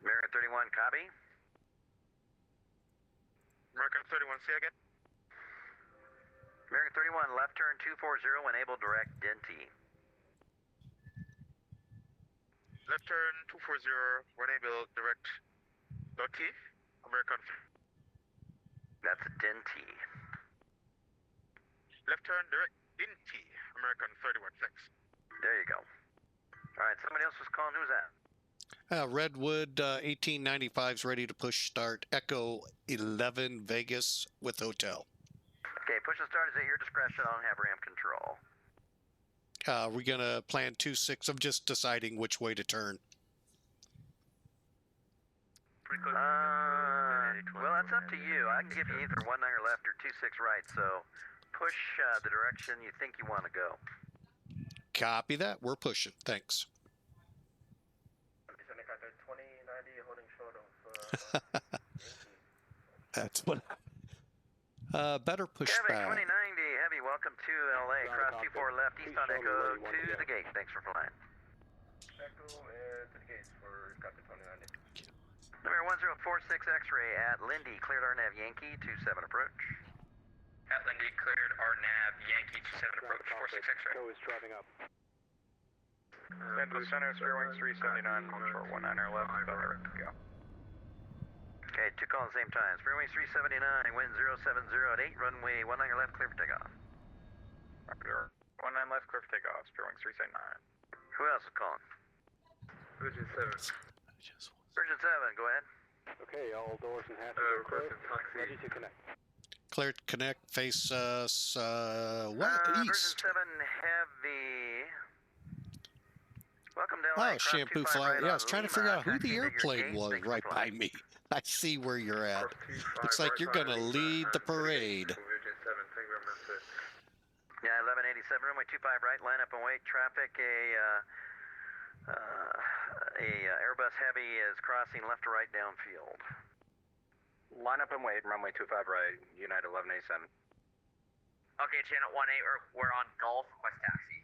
Speaker 2: American 31, copy.
Speaker 5: American 31, see again.
Speaker 2: American 31, left turn 240, enable direct Dinty.
Speaker 5: Left turn 240, enable direct Dirty, American.
Speaker 2: That's Dinty.
Speaker 5: Left turn direct Dinty, American 31-6.
Speaker 2: There you go. All right, somebody else was calling. Who's that?
Speaker 1: Redwood, 1895's ready to push start, Echo 11 Vegas with hotel.
Speaker 2: Okay, push and start is at your discretion. I don't have RAM control.
Speaker 1: We're going to plan 2-6. I'm just deciding which way to turn.
Speaker 2: Well, that's up to you. I can give you either 19 left or 26 right, so push the direction you think you want to go.
Speaker 1: Copy that. We're pushing. Thanks. That's what. Better push
Speaker 2: Kevin,
Speaker 1: back.
Speaker 2: 2090, heavy, welcome to LA. Cross 24 left, east on Echo to the gate. Thanks for flying.
Speaker 5: Echo to the gates for Captain 2090.
Speaker 2: Number 1046 X-ray at Lindy, cleared RNAV Yankee, 27 approach.
Speaker 7: At Lindy, cleared RNAV Yankee 27 approach, 46 X-ray.
Speaker 8: Is driving up.
Speaker 7: Central Center, Spearwing 379, short 19 left, better go.
Speaker 2: Okay, two calls at the same time. Spearwing 379, wind 070 at 8, runway 19 left, clear for takeoff.
Speaker 7: 19 left, clear for takeoff, Spearwing 379.
Speaker 2: Who else is calling?
Speaker 5: Virgin 7.
Speaker 2: Virgin 7, go ahead.
Speaker 8: Okay, all doors and hatches are clear. Ready to connect.
Speaker 1: Clear to connect. Face us
Speaker 2: Virgin
Speaker 1: east.
Speaker 2: 7 heavy. Welcome to LA.
Speaker 1: Oh, shampoo flower. Yeah, I was trying to figure out who the airplane was right by me. I see where you're at. Looks like you're going to lead the parade.
Speaker 5: Virgin 7, thank you very much, sir.
Speaker 2: Yeah, 1187, runway 25 right, line up and wait. Traffic, Airbus Heavy is crossing left to right downfield.
Speaker 7: Line up and wait, runway 25 right, United 1187.
Speaker 9: Okay, channel 18, we're on Gulf, West Taxi.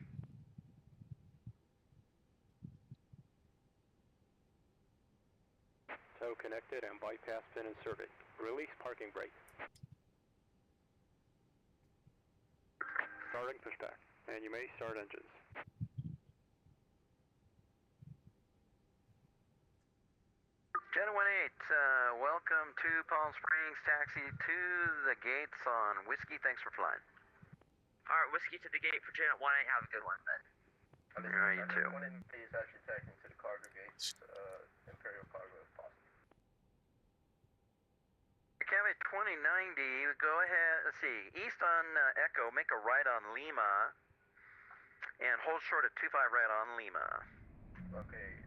Speaker 8: Tow connected and bypass pin inserted. Release parking brake. Starting pushback, and you may start engines.
Speaker 2: Channel 18, welcome to Palm Springs. Taxi to the gates on Whiskey. Thanks for flying.
Speaker 9: Alright, Whiskey to the gate for channel 18, have a good one, Ben.
Speaker 2: Alright, you too.
Speaker 5: Is actually taking to the cargo gates, Imperial cargo if possible.
Speaker 2: Kevin, 2090, go ahead, let's see, east on Echo, make a right on Lima, and hold short at 25 right on Lima.
Speaker 5: Okay,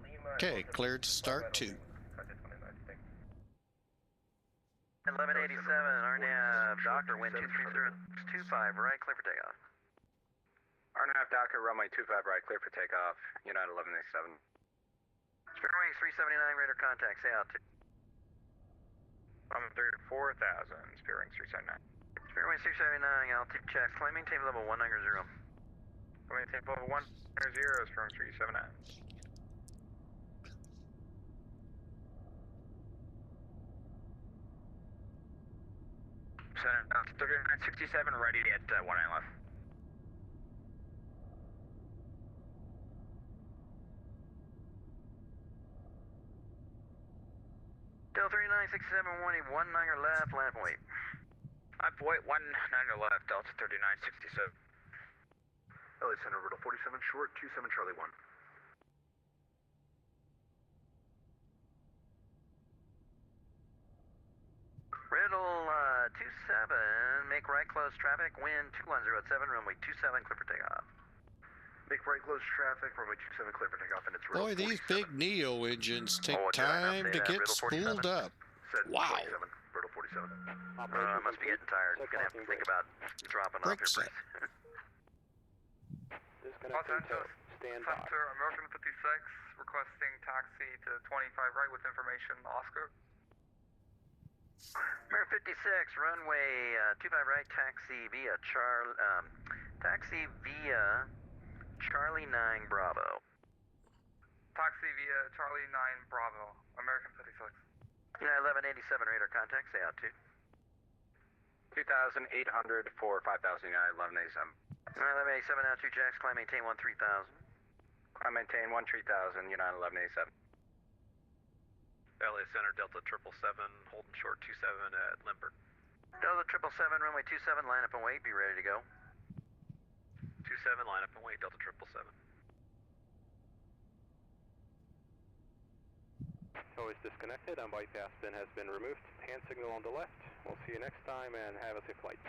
Speaker 5: Lima.
Speaker 1: Okay, cleared to start 2.
Speaker 2: 1187, RNAV, Doctor, wind 23025, right, clear for takeoff.
Speaker 7: RNAV Docker, runway 25 right, clear for takeoff, United 1187.
Speaker 2: Spearwing 379, radar contact, say out.
Speaker 7: I'm 34,000, Spearwing 379.
Speaker 2: Spearwing 379, altitude checks, climb maintain level 190.
Speaker 7: Maintain level 190 from 379.
Speaker 9: So, 3967, ready at 1 left.
Speaker 2: Del 3967, 19 left, land and wait.
Speaker 9: I'm wait 19 left, Delta 3967.
Speaker 4: LA Center, Riddle 47 short, 27 Charlie 1.
Speaker 2: Riddle 27, make right close traffic, wind 2107, runway 27, clear for takeoff.
Speaker 4: Make right close traffic, runway 27 clear for takeoff, and it's Riddle
Speaker 1: Boy, these
Speaker 4: 47.
Speaker 1: big NEO engines take
Speaker 2: Oh, did I not
Speaker 1: time
Speaker 2: say
Speaker 1: to
Speaker 2: that?
Speaker 1: get
Speaker 2: Riddle 47?
Speaker 1: spooled up.
Speaker 4: Said
Speaker 1: Wow.
Speaker 4: 47, Riddle 47.
Speaker 2: Must be getting tired. Gonna have to think about dropping off
Speaker 1: Brick
Speaker 2: here
Speaker 1: set.
Speaker 2: pretty
Speaker 8: Disconnecting to stand by.
Speaker 7: Center American 56, requesting taxi to 25 right with information, Oscar.
Speaker 2: American 56, runway 25 right, taxi via Charlie 9 Bravo.
Speaker 7: Taxi via Charlie 9 Bravo, American 56.
Speaker 2: United 1187 radar contact, say altitude.
Speaker 7: 2,800 for 5,000 United 1187.
Speaker 2: United 1187 altitude checks, climb maintain 13,000.
Speaker 7: I maintain 13,000 United 1187.
Speaker 6: LA Center, Delta 777, holding short 27 at Limburg.
Speaker 2: Delta 777, runway 27, line up and wait, be ready to go.
Speaker 6: 27, line up and wait, Delta 777.
Speaker 8: Always disconnected. On bypass bin has been removed. Hand signal on the left. We'll see you next time and have a safe flight.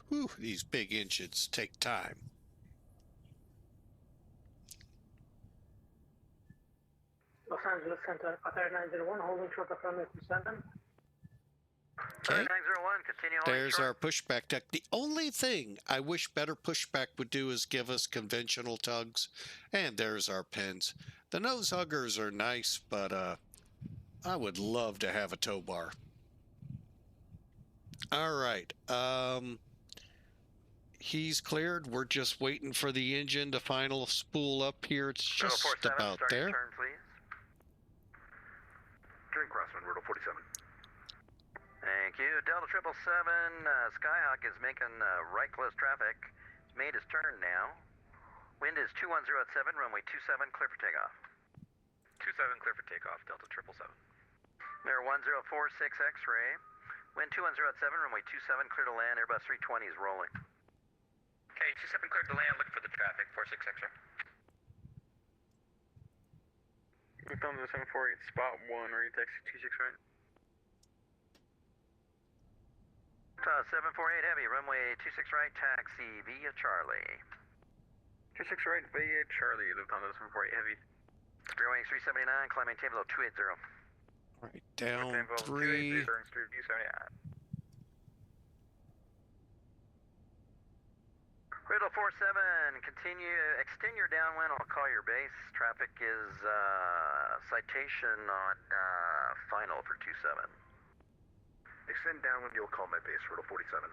Speaker 1: Whew, these big engines take time.
Speaker 3: Los Angeles Center, Qatar 901, holding short of runway 27.
Speaker 1: Okay.
Speaker 2: 901, continue holding
Speaker 1: There's
Speaker 2: short.
Speaker 1: our pushback deck. The only thing I wish better pushback would do is give us conventional tugs. And there's our pins. The nose huggers are nice, but I would love to have a tow bar. All right. He's cleared. We're just waiting for the engine to final spool up here. It's just
Speaker 2: 47,
Speaker 1: about
Speaker 2: start your
Speaker 1: there.
Speaker 2: turn, please.
Speaker 4: Turn crosswind, Riddle 47.
Speaker 2: Thank you. Delta 777, Skyhawk is making right close traffic. He's made his turn now. Wind is 2107, runway 27, clear for takeoff.
Speaker 6: 27, clear for takeoff, Delta 777.
Speaker 2: Air 1046 X-ray. Wind 2107, runway 27, clear to land. Airbus 320 is rolling.
Speaker 9: Okay, 27 cleared to land, looking for the traffic, 46 X-ray.
Speaker 7: Thunder 748, spot 1, ready taxi 26 right.
Speaker 2: 748 Heavy, runway 26 right, taxi via Charlie.
Speaker 7: 26 right, via Charlie, Lufthansa 748 heavy.
Speaker 2: Spearwing 379, climb maintain below 280.
Speaker 1: All right, down 3.
Speaker 2: Riddle 47, extend your downwind, I'll call your base. Traffic is citation on final for 27.
Speaker 4: Extend downwind, you'll call my base, Riddle 47.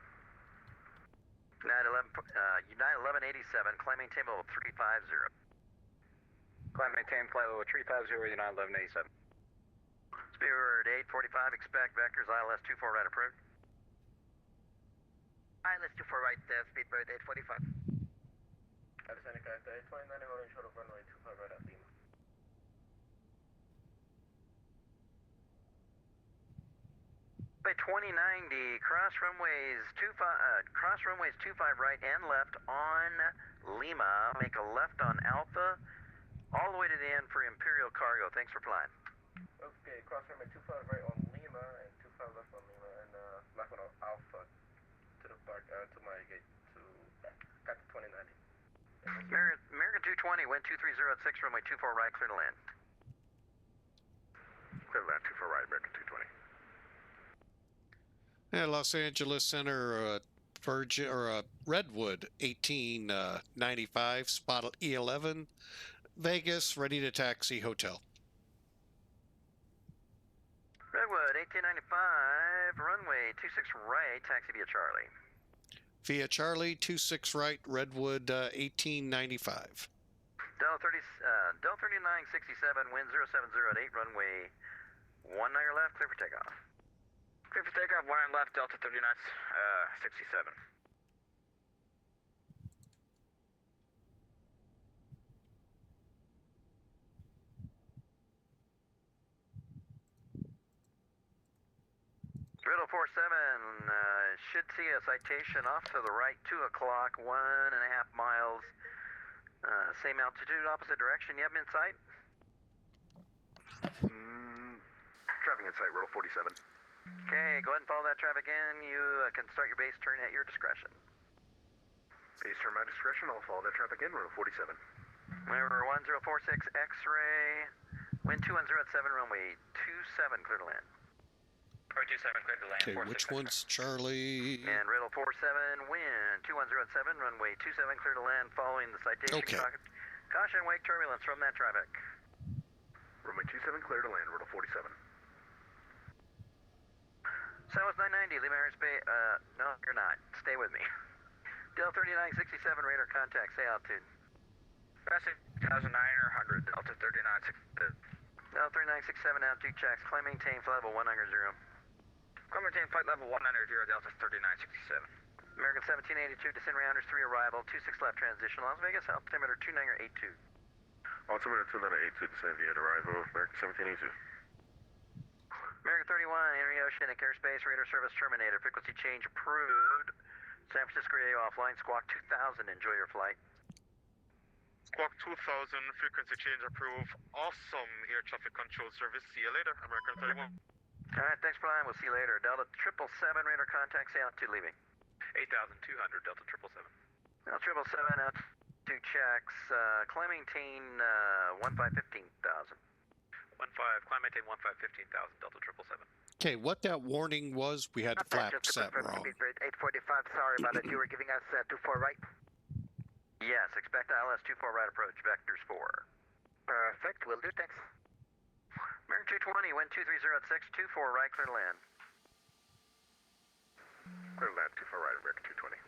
Speaker 2: United 1187, climb maintain below 350.
Speaker 7: Climb maintain flight level 350, United 1187.
Speaker 2: Spirit 845, expect vectors, ILS 24 right approved.
Speaker 9: ILS 24 right, speedbird 845.
Speaker 5: Arizona character 829, holding short of runway 25 right at Lima.
Speaker 2: By 2090, cross runways 25 right and left on Lima. Make a left on Alpha, all the way to the end for Imperial Cargo. Thanks for flying.
Speaker 5: Okay, cross runway 25 right on Lima and 25 left on Lima and left on Alpha to the park, to my gate, to got to 2090.
Speaker 2: American 220, wind 2306, runway 24 right, clear to land.
Speaker 4: Clear to land, 24 right, American 220.
Speaker 1: Yeah, Los Angeles Center, Virgin or Redwood 1895, spot E11, Vegas, ready to taxi hotel.
Speaker 2: Redwood 1895, runway 26 right, taxi via Charlie.
Speaker 1: Via Charlie, 26 right, Redwood 1895.
Speaker 2: Del 3967, wind 070 at 8, runway 19 left, clear for takeoff.
Speaker 9: Clear for takeoff, 1 left, Delta 39, 67.
Speaker 2: Riddle 47, should see a citation off to the right, 2 o'clock, 1.5 miles. Same altitude, opposite direction. You have them in sight?
Speaker 4: Traffic in sight, Riddle 47.
Speaker 2: Okay, go ahead and follow that traffic in. You can start your base turn at your discretion.
Speaker 4: Base turn my discretion, I'll follow that traffic in, Riddle 47.
Speaker 2: Number 1046, X-ray, wind 210 at 7, runway 27, clear to land.
Speaker 9: 27, clear to land.
Speaker 1: Okay, which one's Charlie?
Speaker 2: And Riddle 47, wind 210 at 7, runway 27, clear to land, following the citation.
Speaker 1: Okay.
Speaker 2: Caution, wake turbulence from that traffic.
Speaker 4: Runway 27, clear to land, Riddle 47.
Speaker 2: Southwest 990, Lima airspace, no, you're not. Stay with me. Del 3967, radar contact, say altitude.
Speaker 9: Passing 1,009 or 100, Delta 39, 6.
Speaker 2: Del 3967, altitude checks, climb maintain, flight level 190.
Speaker 9: Climb maintain, flight level 190, Delta 3967.
Speaker 2: American 1782, descend rounders 3 arrival, 26 left transition, Las Vegas, altimeter 29082.
Speaker 4: Altimeter 282, descend via arrival, American 1782.
Speaker 2: American 31, interoceanic airspace, radar service terminated, frequency change approved. San Francisco radio offline, squawk 2000, enjoy your flight.
Speaker 10: Squawk 2000, frequency change approved. Awesome air traffic control service. See you later, American 31.
Speaker 2: Alright, thanks for flying, we'll see you later. Delta 777, radar contact, say altitude leaving.
Speaker 6: 8,200, Delta 777.
Speaker 2: Delta 777, altitude checks, climb maintain 15,000.
Speaker 6: climb maintain 15,000, Delta 777.
Speaker 1: Okay, what that warning was, we had the flap set wrong.
Speaker 5: 845, sorry about it. You were giving us 24 right.
Speaker 2: Yes, expect ILS 24 right approach, vectors 4.
Speaker 5: Perfect, will do, thanks.
Speaker 2: American 220, wind 230 at 6, 24 right, clear to land.
Speaker 4: Clear to land, 24 right, American 220.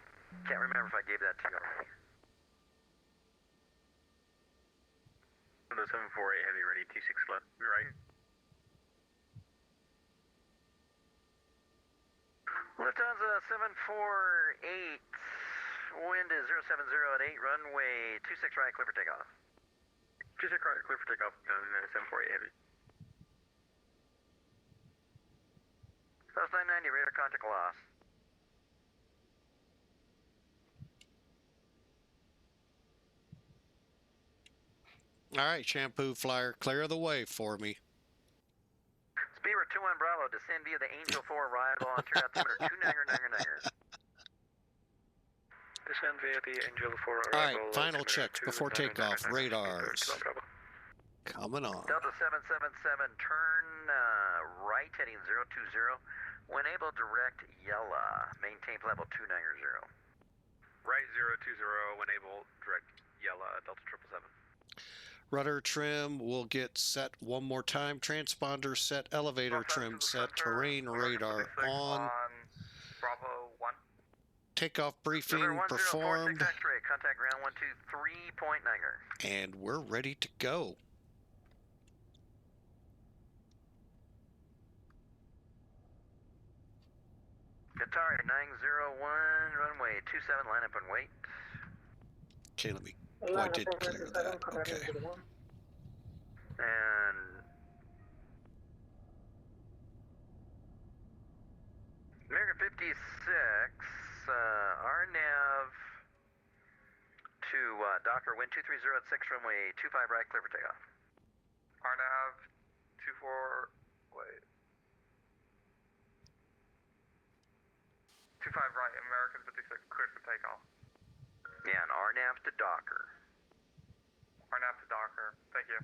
Speaker 2: Can't remember if I gave that to you already.
Speaker 6: Window 748 heavy, ready, T6 left, right.
Speaker 2: Lufthansa 748, wind is 070 at 8, runway 26 right, clear for takeoff.
Speaker 6: 26 right, clear for takeoff, 748 heavy.
Speaker 2: South 990, radar contact loss.
Speaker 1: All right, Shampoo Flyer, clear the way for me.
Speaker 2: Speedbird 21 Bravo, descend via the Angel 4 arrival on turn altimeter 290.
Speaker 7: Descend via the Angel 4 arrival.
Speaker 1: All right, final checks before takeoff. Radars. Coming on.
Speaker 2: Delta 777, turn right heading 020. When able, direct Yella. Maintain level 290.
Speaker 6: Right 020, when able, direct Yella, Delta 777.
Speaker 1: Rudder trim will get set one more time. Transponder set, elevator trim set, terrain radar on.
Speaker 9: Bravo 1.
Speaker 1: Takeoff briefing performed.
Speaker 2: X-ray, contact ground 123.9.
Speaker 1: And we're ready to go.
Speaker 2: Qatari 901, runway 27, line up and wait.
Speaker 1: Okay, let me. Oh, I did clear that. Okay.
Speaker 2: And American 56, RNAV to Docker, wind 230 at 6, runway 25 right, clear for takeoff.
Speaker 7: RNAV 24, wait. 25 right, American 56, cleared for takeoff.
Speaker 2: Yeah, and RNAV to Docker.
Speaker 7: RNAV to Docker, thank you.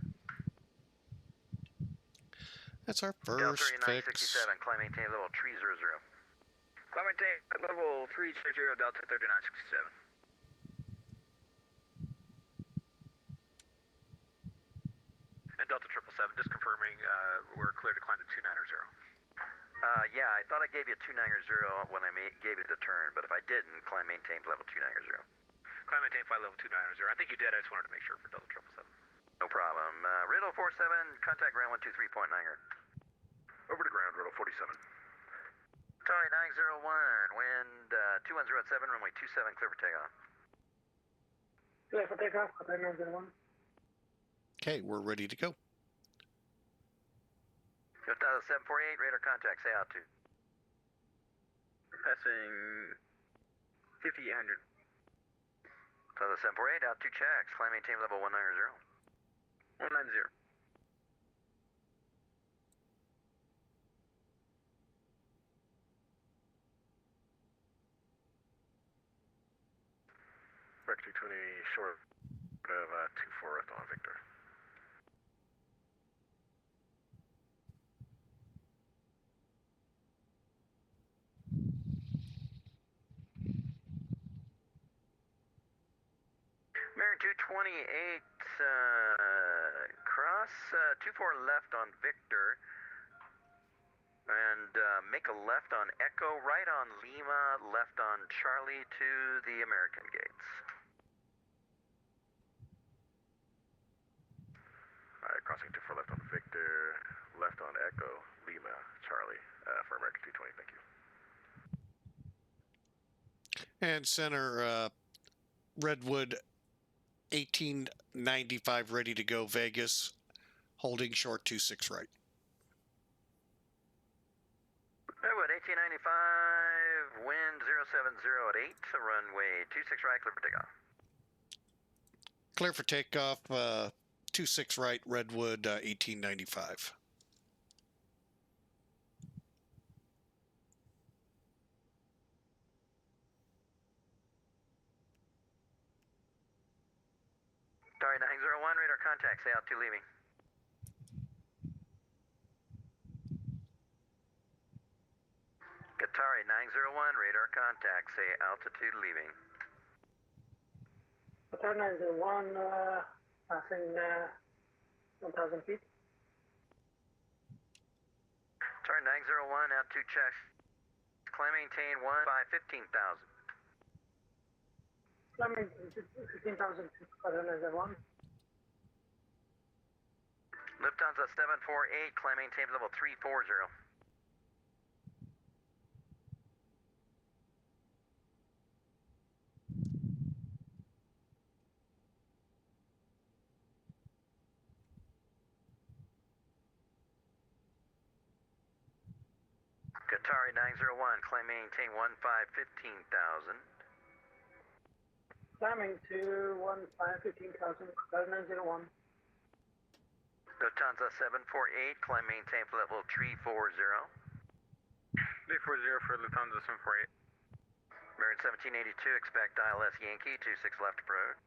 Speaker 1: That's our
Speaker 2: Del
Speaker 1: first fix.
Speaker 2: 3967, climb maintain level 300.
Speaker 9: Climb maintain level 300, Delta 3967.
Speaker 6: And Delta 777, just confirming we're clear to climb to 290.
Speaker 2: Yeah, I thought I gave you 290 when I gave you the turn, but if I didn't, climb maintain level 290.
Speaker 4: Climb maintain flight level 290. I think you did. I just wanted to make sure for double 777.
Speaker 2: No problem. Riddle 47, contact ground 123.9.
Speaker 4: Over to ground, Riddle 47.
Speaker 2: Sorry, 901, wind 2107, runway 27, clear for takeoff.
Speaker 3: Clear for takeoff, contact 901.
Speaker 1: Okay, we're ready to go.
Speaker 2: Lufthansa 748, radar contact, say altitude.
Speaker 5: Passing 5800.
Speaker 2: Lufthansa 748, altitude checks, climb maintain level 190.
Speaker 5: 190.
Speaker 4: American 220 short of 24 left on Victor.
Speaker 2: American 228, cross 24 left on Victor, and make a left on Echo, right on Lima, left on Charlie to the American gates.
Speaker 4: Alright, crossing 24 left on Victor, left on Echo, Lima, Charlie, for American 220, thank you.
Speaker 1: And center Redwood 1895 ready to go Vegas, holding short 26 right.
Speaker 2: Redwood 1895, wind 070 at 8, runway 26 right, clear for takeoff.
Speaker 1: Clear for takeoff, 26 right, Redwood 1895.
Speaker 2: Sorry, 901, radar contact, say altitude leaving. Qatari 901, radar contact, say altitude leaving.
Speaker 3: Qatar 901, passing 1,000 feet.
Speaker 2: Sorry, 901, altitude checks. Climb maintain 15,000.
Speaker 3: Climbing 15,000 feet, Qatar 901.
Speaker 2: Lufthansa 748, climb maintain level 340. Qatari 901, climb maintain 15,000.
Speaker 3: Climbing to 15,000, Qatar 901.
Speaker 2: Lufthansa 748, climb maintain level 340.
Speaker 7: 340 for Lufthansa 748.
Speaker 2: American 1782, expect ILS Yankee 26 left approach.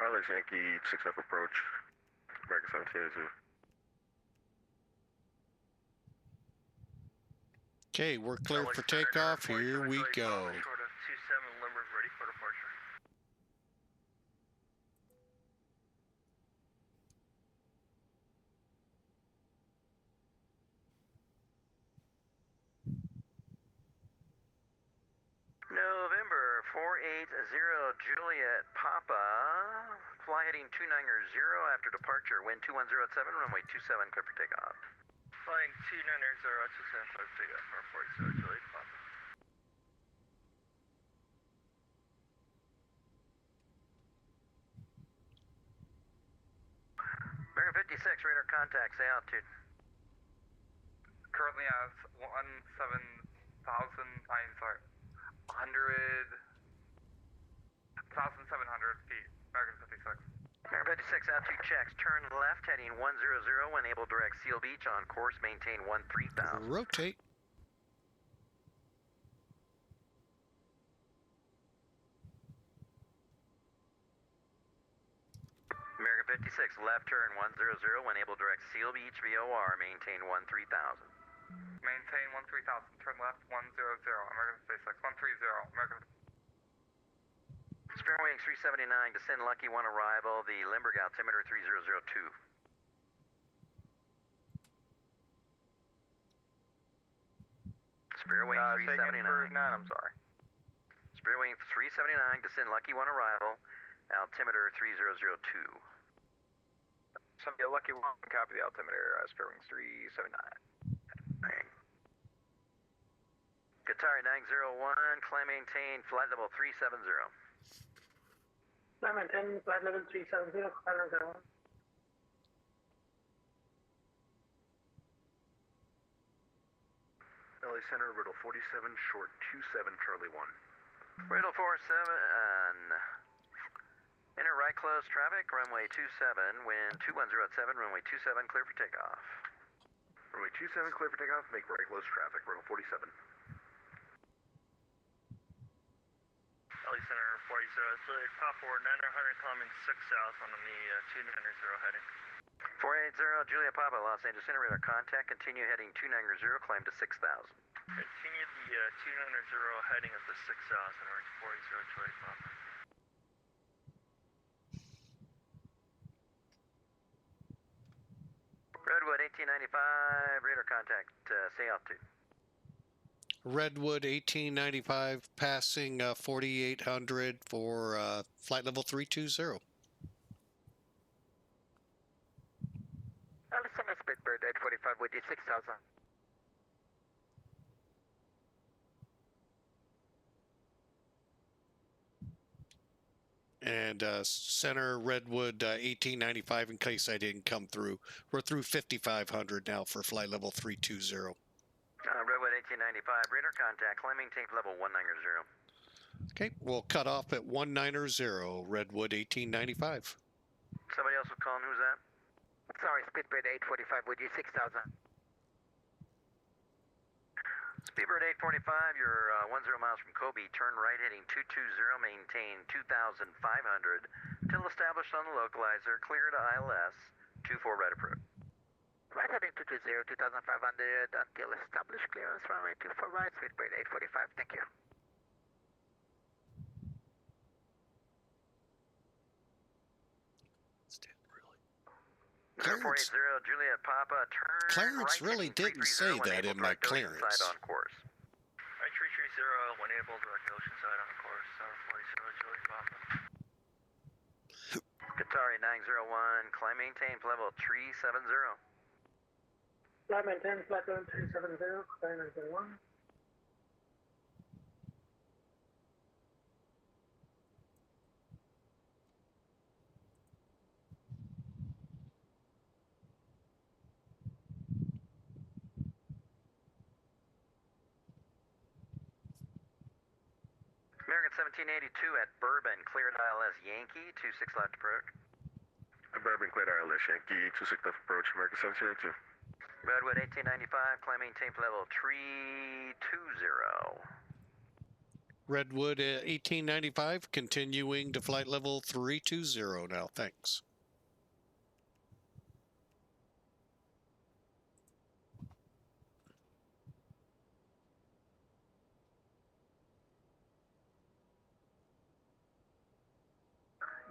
Speaker 4: ILS Yankee 6 left approach, American 1782.
Speaker 1: Okay, we're clear for takeoff. Here we go.
Speaker 6: Short of 27, Limerick ready for departure.
Speaker 2: November 480 Juliet Papa, fly heading 290 after departure, wind 2107, runway 27, clear for takeoff.
Speaker 6: Flying 290 275 takeoff for 40 Juliet Papa.
Speaker 2: American 56, radar contact, say altitude.
Speaker 7: Currently has 1,700 feet. American 56.
Speaker 2: American 56, altitude checks, turn left heading 100, when able direct Seal Beach on course, maintain 13,000.
Speaker 1: Rotate.
Speaker 2: American 56, left turn 100, when able direct Seal Beach VOR, maintain 13,000.
Speaker 7: Maintain 13,000. Turn left 100. American 56. 130. American.
Speaker 2: Spirit Wings 379, descend Lucky 1 arrival, the Limburg altimeter 3002. Spearwing
Speaker 7: Say again
Speaker 2: 379.
Speaker 7: for 9, I'm sorry.
Speaker 2: Spearwing 379, descend Lucky 1 arrival, altimeter 3002.
Speaker 7: Somebody a Lucky 1, copy the altimeter, Spearwing 379.
Speaker 2: Qatari 901, climb maintain, flight level 370.
Speaker 3: Climb maintain, flight level 370, climb 901.
Speaker 4: LA Center, Riddle 47, short 27, Charlie 1.
Speaker 2: Riddle 47, enter right close traffic, runway 27, wind 2107, runway 27, clear for takeoff.
Speaker 4: Runway 27, clear for takeoff, make right close traffic, Riddle 47.
Speaker 6: LA Center 40, Juliet Papa 900 climbing 6 south on the 290 heading.
Speaker 2: 480, Juliet Papa, Los Angeles Center, radar contact, continue heading 290, climb to 6,000.
Speaker 6: Continue the 290 heading at the 6,000, or 40 Juliet Papa.
Speaker 2: Redwood 1895, radar contact, say altitude.
Speaker 1: Redwood 1895 passing 4800 for flight level 320.
Speaker 9: Allison Speedbird 845 with you 6,000.
Speaker 1: And center Redwood 1895 in case I didn't come through. We're through 5500 now for flight level 320.
Speaker 2: Redwood 1895, radar contact, climb maintain level 190.
Speaker 1: Okay, we'll cut off at 190 Redwood 1895.
Speaker 2: Somebody else was calling, who's that?
Speaker 9: Sorry, Speedbird 845 with you 6,000.
Speaker 2: Speedbird 845, you're 10 miles from Kobe, turn right heading 220, maintain 2,500 till established on the localizer, clear to ILS, 24 right approach.
Speaker 9: Right heading 220, 2,500 until established clearance, runway 24 right, Speedbird 845, thank you.
Speaker 1: Clarence,
Speaker 2: 480, Juliet Papa, turn
Speaker 1: Clarence
Speaker 2: right
Speaker 1: really
Speaker 2: heading
Speaker 1: didn't say
Speaker 2: 330,
Speaker 1: that in
Speaker 2: enable
Speaker 1: my
Speaker 2: direct ocean
Speaker 1: clearance.
Speaker 2: side on course.
Speaker 6: Right 330, when able, direct ocean side on course, 40 Juliet Papa.
Speaker 2: Qatari 901, climb maintain level 370.
Speaker 3: Climb maintain, flight level 370, climb 901.
Speaker 2: American 1782 at Bourbon, cleared ILS Yankee, 26 left approach.
Speaker 4: Bourbon, cleared ILS Yankee, 26 left approach, American 1782.
Speaker 2: Redwood 1895, climb maintain level 320.
Speaker 1: Redwood 1895 continuing to flight level 320 now. Thanks.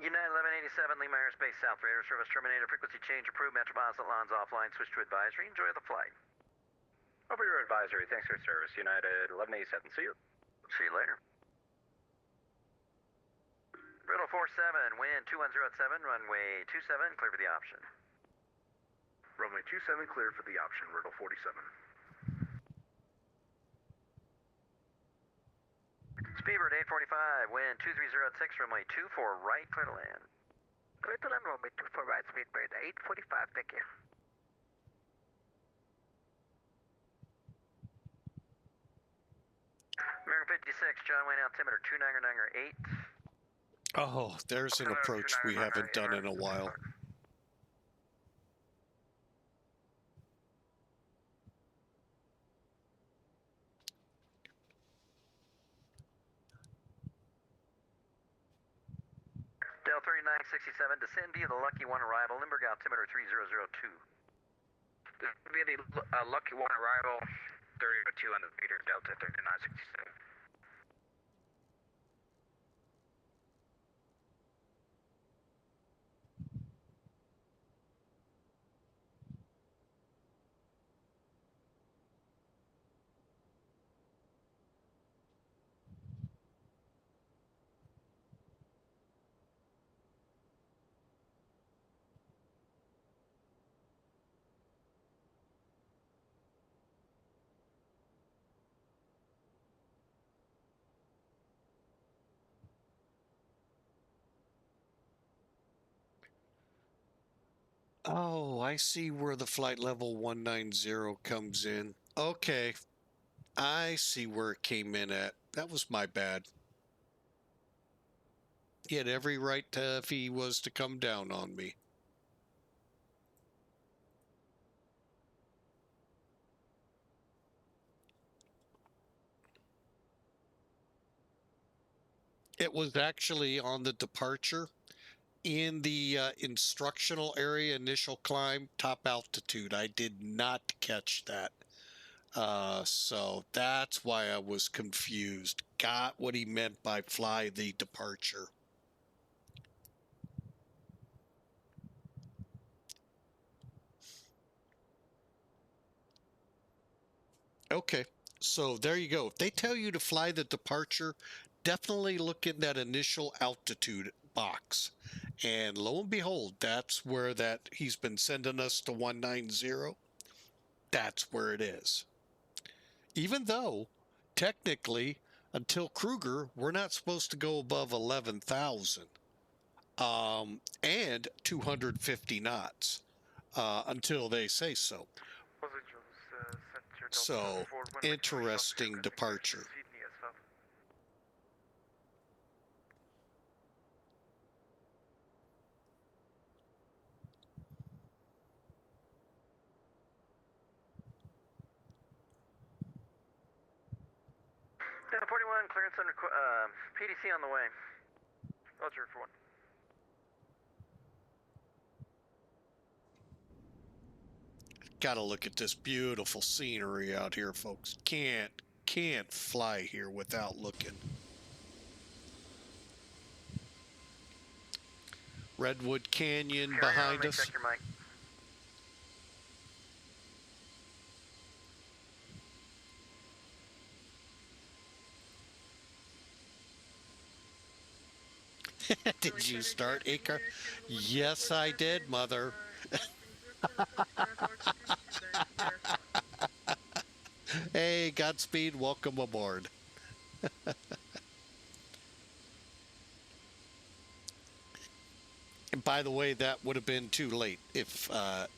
Speaker 2: United 1187, Lima Airspace South, radar service terminated, frequency change approved, Metropolitan Lawns offline, switch to advisory, enjoy the flight.
Speaker 7: Over your advisory, thanks for your service. United 1187, see you.
Speaker 2: See you later. Riddle 47, wind 2107, runway 27, clear for the option.
Speaker 4: Runway 27, clear for the option, Riddle 47.
Speaker 2: Speedbird 845, wind 2306, runway 24 right, clear to land.
Speaker 9: Clear to land, runway 24 right, Speedbird 845, thank you.
Speaker 2: American 56, John Wayne altimeter 299 8.
Speaker 1: Oh, there's an approach we haven't done in a while.
Speaker 2: Del 3967, descend via the Lucky 1 arrival, Limburg altimeter 3002.
Speaker 9: Via the Lucky 1 arrival, 3002 on the meter, Delta 3967.
Speaker 1: Oh, I see where the flight level 190 comes in. Okay. I see where it came in at. That was my bad. He had every right to, if he was to come down on me. It was actually on the departure in the instructional area, initial climb, top altitude. I did not catch that. So that's why I was confused. Got what he meant by fly the departure. Okay, so there you go. If they tell you to fly the departure, definitely look in that initial altitude box. And lo and behold, that's where that he's been sending us to 190. That's where it is. Even though, technically, until Kruger, we're not supposed to go above 11,000 and 250 knots until they say so. So, interesting departure.
Speaker 2: Delta 41, clearance under PDC on the way.
Speaker 6: Roger, for 1.
Speaker 1: Gotta look at this beautiful scenery out here, folks. Can't fly here without looking. Redwood Canyon behind us.
Speaker 2: Check your mic.
Speaker 1: Did you start, Aker? Yes, I did, Mother. Hey, Godspeed, welcome aboard. And by the way, that would have been too late if all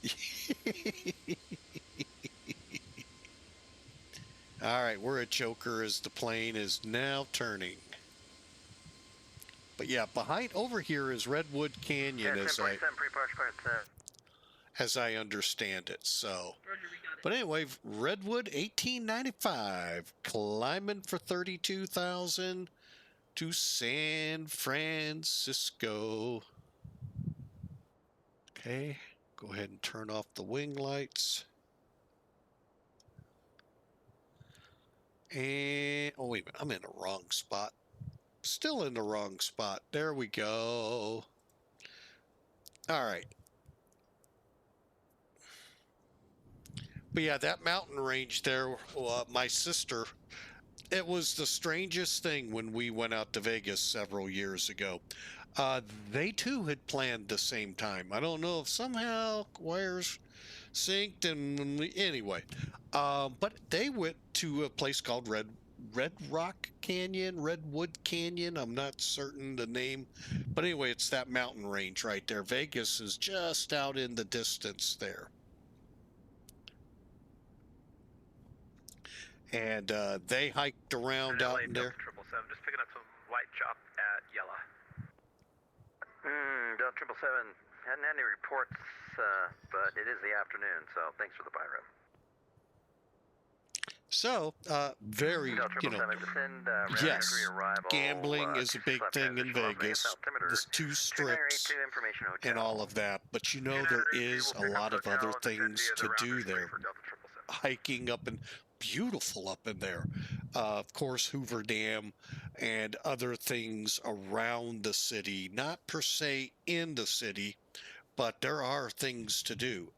Speaker 1: right, we're at choker as the plane is now turning. But yeah, behind over here is Redwood Canyon, as I understand it. So, but anyway, Redwood 1895 climbing for 32,000 to San Francisco. Okay, go ahead and turn off the wing lights. And oh wait a minute, I'm in the wrong spot. Still in the wrong spot. There we go. All right. But yeah, that mountain range there, my sister, it was the strangest thing when we went out to Vegas several years ago. They too had planned the same time. I don't know if somehow wires synced and anyway. But they went to a place called Red Rock Canyon, Redwood Canyon. I'm not certain the name, but anyway, it's that mountain range right there. Vegas is just out in the distance there. And they hiked around out in there.
Speaker 6: 777, just picking up some light chop at Yella.
Speaker 2: Delta 777, hadn't had any reports, but it is the afternoon, so thanks for the buy rep.
Speaker 1: So, very, you know, yes, gambling is a big thing in Vegas. There's 2 strips and all of that, but you know there is a lot of other things to do there. Hiking up and beautiful up in there. Of course, Hoover Dam and other things around the city, not per se in the city, but there are things to do.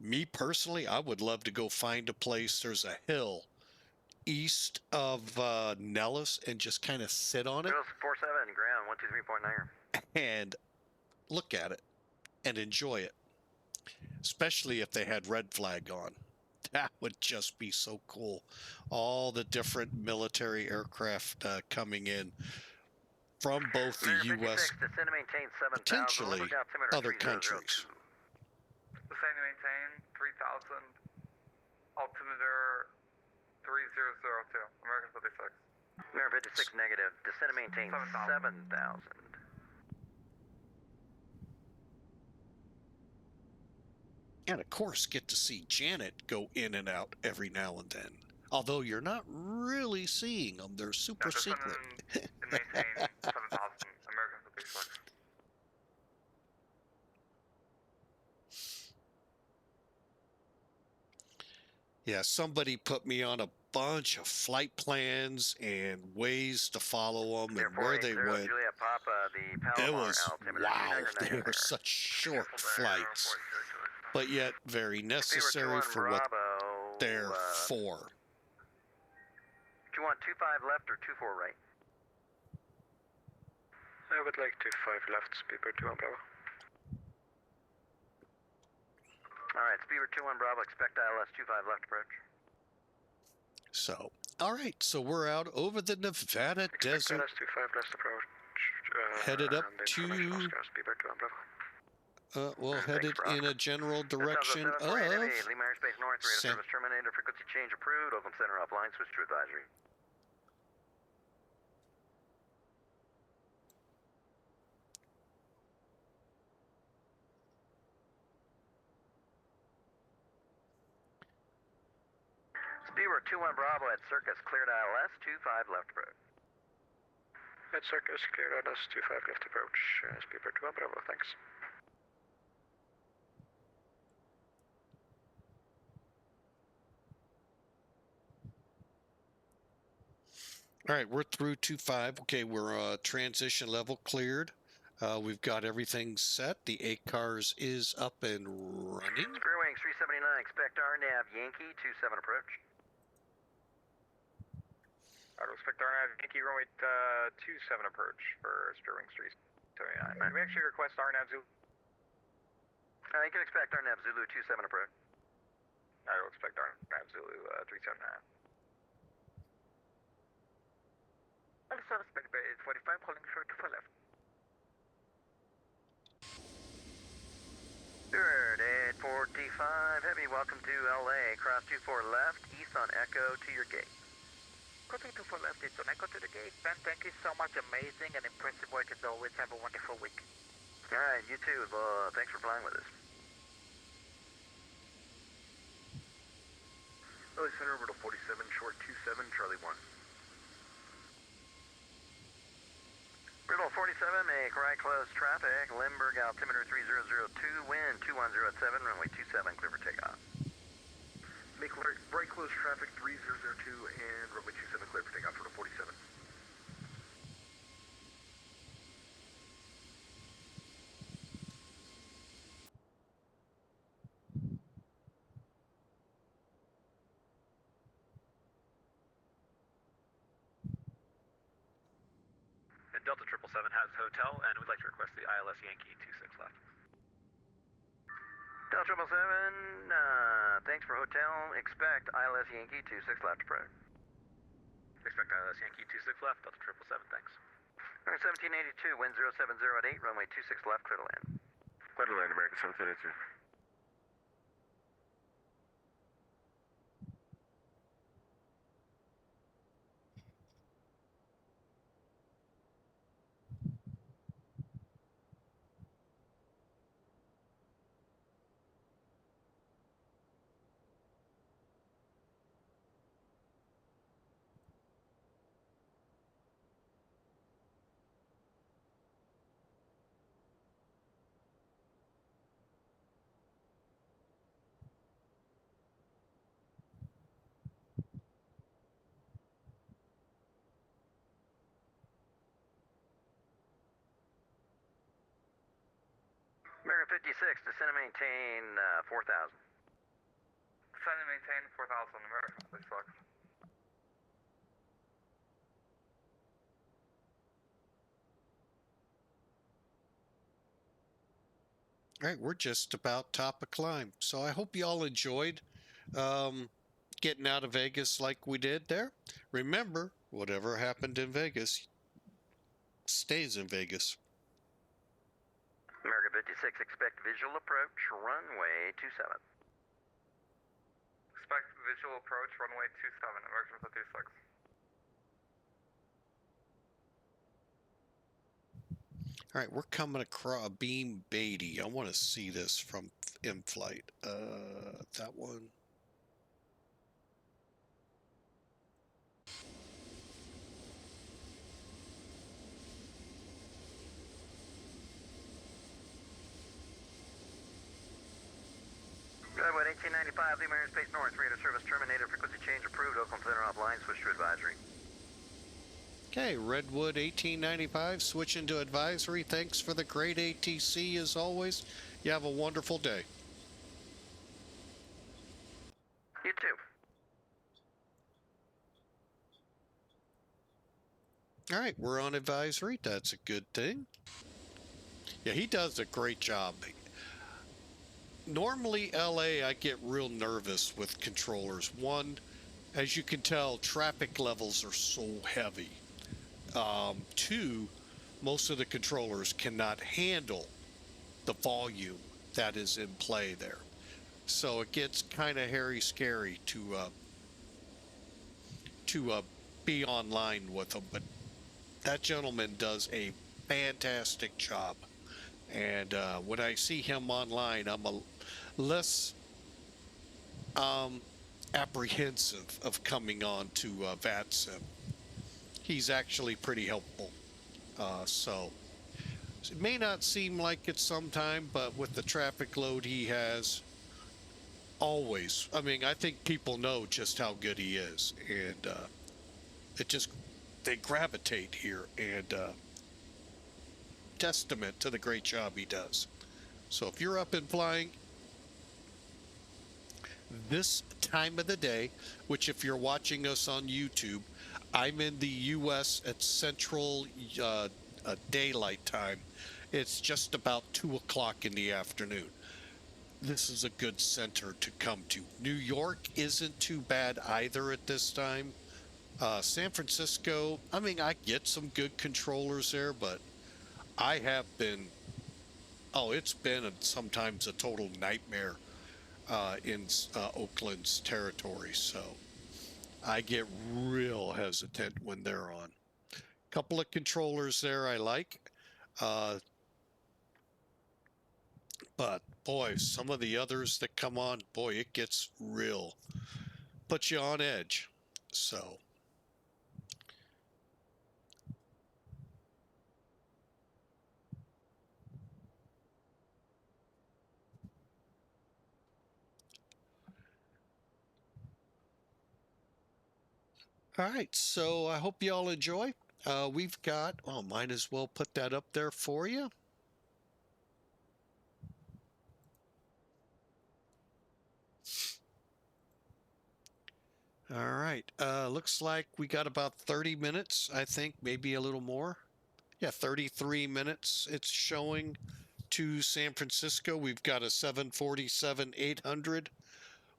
Speaker 1: Me personally, I would love to go find a place. There's a hill east of Nellis and just kind of sit on it.
Speaker 2: 47 ground 123.9.
Speaker 1: And look at it and enjoy it. Especially if they had red flag on. That would just be so cool. All the different military aircraft coming in from both the U.S. potentially other countries.
Speaker 7: altimeter 3002, American 56.
Speaker 2: American 56 negative. Descend and maintain 7,000.
Speaker 1: And of course, get to see Janet go in and out every now and then. Although you're not really seeing them, they're super secret.
Speaker 7: And maintain 7,000, American 56.
Speaker 1: Yeah, somebody put me on a bunch of flight plans and ways to follow them and where they went.
Speaker 2: Juliet Papa, the
Speaker 1: It
Speaker 2: Palomar
Speaker 1: was,
Speaker 2: altimeter.
Speaker 1: wow, they were such short flights, but yet very necessary for what they're for.
Speaker 2: Do you want 25 left or 24 right?
Speaker 8: I would like 25 left, Speedbird 21 Bravo.
Speaker 2: Alright, Speedbird 21 Bravo, expect ILS 25 left approach.
Speaker 1: So, all right, so we're out over the Nevada desert,
Speaker 8: ILS 25 left approach.
Speaker 1: headed up to,
Speaker 8: Speedbird 21 Bravo.
Speaker 1: well, headed in a general direction of
Speaker 2: Lima Airspace North, rate of
Speaker 1: San-
Speaker 2: service terminated, frequency change approved, Oakland Center offline, switch to advisory. Speedbird 21 Bravo at Circus, cleared ILS 25 left approach.
Speaker 8: At Circus, clear ILS 25 left approach. Speedbird 21 Bravo, thanks.
Speaker 1: All right, we're through 25. Okay, we're transition level cleared. We've got everything set. The 8 cars is up and running.
Speaker 2: Square wings 379, expect RNAV Yankee 27 approach.
Speaker 7: I would expect RNAV Yankee runway 27 approach for Stirwings 379. Can we actually request RNAV Zulu?
Speaker 2: You can expect RNAV Zulu 27 approach.
Speaker 7: I will expect RNAV Zulu 379.
Speaker 9: Also expect by 845, holding short to left.
Speaker 2: Good, 845 Heavy, welcome to LA. Cross 24 left, east on Echo to your gate.
Speaker 9: Copy 24 left, it's on Echo to the gate. Ben, thank you so much. Amazing and impressive work as always. Have a wonderful week.
Speaker 2: Alright, you too. Thanks for flying with us.
Speaker 4: LA Center over to 47, short 27, Charlie 1.
Speaker 2: Brittle 47, make right close traffic. Limburg altimeter 3002, wind 2107, runway 27, clear for takeoff.
Speaker 4: Make right close traffic 3002 and runway 27 clear for takeoff for the 47.
Speaker 11: Delta 777 has hotel, and we'd like to request the ILS Yankee 26 left.
Speaker 2: Delta 777, thanks for hotel. Expect ILS Yankee 26 left approach.
Speaker 11: Expect ILS Yankee 26 left, Delta 777, thanks.
Speaker 2: 1782, wind 0708, runway 26 left, clear to land.
Speaker 4: Clear to land, American 722.
Speaker 2: American 56, descend and maintain 4000.
Speaker 7: Descend and maintain 4,000, American 56.
Speaker 1: All right, we're just about top of climb. So I hope you all enjoyed getting out of Vegas like we did there. Remember, whatever happened in Vegas stays in Vegas.
Speaker 2: American 56, expect visual approach, runway 27.
Speaker 7: expect visual approach, runway 27, emergence at 26.
Speaker 1: All right, we're coming across Beam Beatty. I want to see this from in flight. That one.
Speaker 2: Redwood 1895, Lima Airspace North, radar service terminated, frequency change approved, Oakland center offline, switch to advisory.
Speaker 1: Okay, Redwood 1895, switching to advisory. Thanks for the great ATC as always. You have a wonderful day.
Speaker 2: You too.
Speaker 1: All right, we're on advisory. That's a good thing. Yeah, he does a great job. Normally, LA, I get real nervous with controllers. One, as you can tell, traffic levels are so heavy. Two, most of the controllers cannot handle the volume that is in play there. So it gets kind of hairy scary to be online with them. But that gentleman does a fantastic job. And when I see him online, I'm a less apprehensive of coming on to VATSIM. He's actually pretty helpful. So it may not seem like it sometime, but with the traffic load he has, always. I mean, I think people know just how good he is, and they gravitate here, and testament to the great job he does. So if you're up and flying this time of the day, which if you're watching us on YouTube, I'm in the U.S. at Central Daylight Time. It's just about 2 o'clock in the afternoon. This is a good center to come to. New York isn't too bad either at this time. San Francisco, I mean, I get some good controllers there, but I have been, it's been sometimes a total nightmare in Oakland's territory. So I get real hesitant when they're on. Couple of controllers there I like. But boy, some of the others that come on, boy, it gets real. Puts you on edge. So. All right, so I hope you all enjoy. We've got, might as well put that up there for you. All right, looks like we got about 30 minutes, I think, maybe a little more. Yeah, 33 minutes it's showing to San Francisco. We've got a 747-800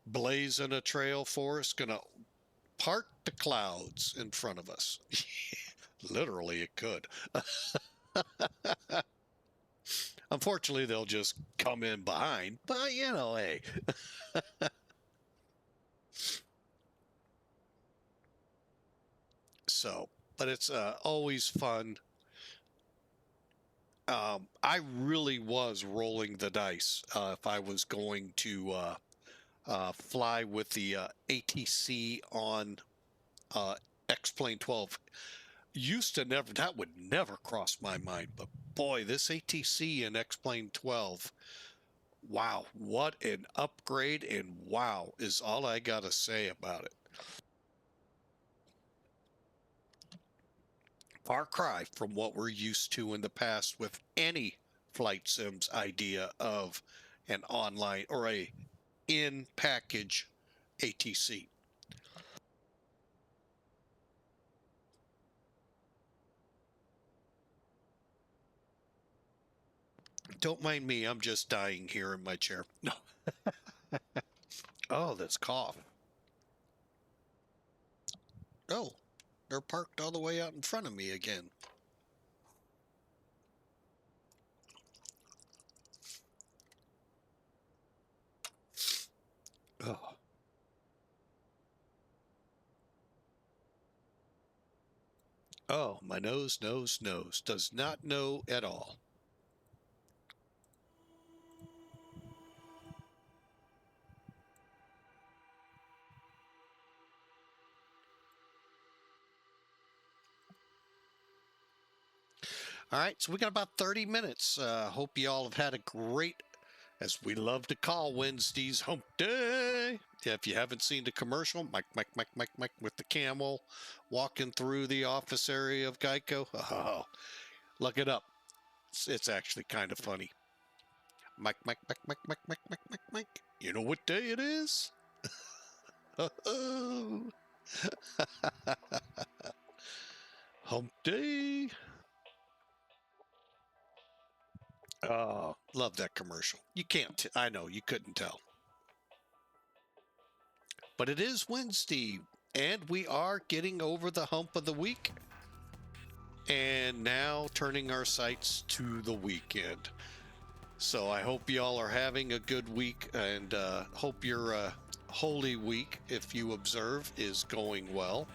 Speaker 1: blazing a trail for us, gonna part the clouds in front of us. Literally, it could. Unfortunately, they'll just come in behind, but you know, hey. So, but it's always fun. I really was rolling the dice if I was going to fly with the ATC on X-Plane 12. That would never cross my mind, but boy, this ATC and X-Plane 12, wow, what an upgrade, and wow is all I gotta say about it. Far cry from what we're used to in the past with any flight sim's idea of an online or a in-package ATC. Don't mind me, I'm just dying here in my chair. No. Oh, this cough. Oh, they're parked all the way out in front of me again. Oh. Oh, my nose knows. Does not know at all. All right, so we got about 30 minutes. Hope you all have had a great, as we love to call Wednesdays, hump day. If you haven't seen the commercial, Mike with the camel walking through the office area of Geico, oh, look it up. It's actually kind of funny. Mike. You know what day it is? Hump day. Oh, love that commercial. You can't, I know, you couldn't tell. But it is Wednesday, and we are getting over the hump of the week. And now turning our sights to the weekend. So I hope y'all are having a good week, and hope your Holy Week, if you observe, is going well.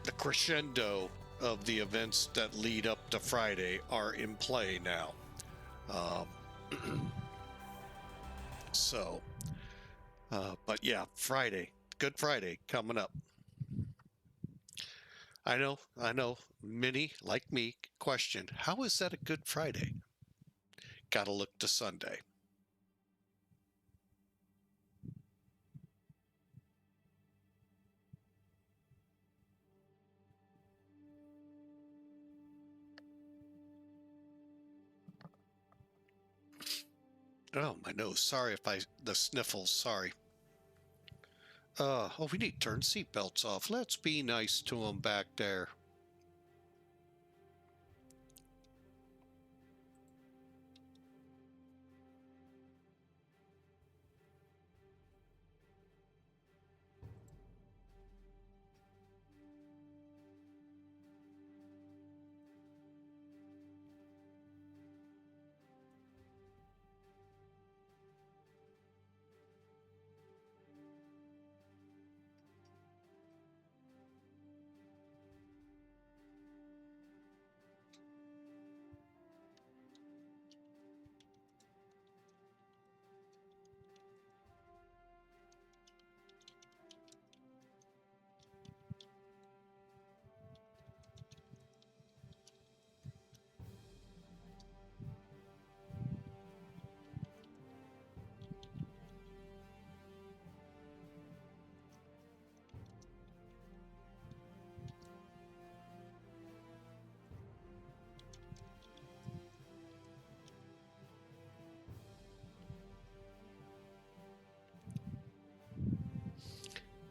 Speaker 1: The crescendo of the events that lead up to Friday are in play now. So, but yeah, Friday, Good Friday coming up. I know, many, like me, questioned, how is that a Good Friday? Gotta look to Sunday. Oh, my nose. Sorry if the sniffles, sorry. Oh, we need to turn seatbelts off. Let's be nice to them back there.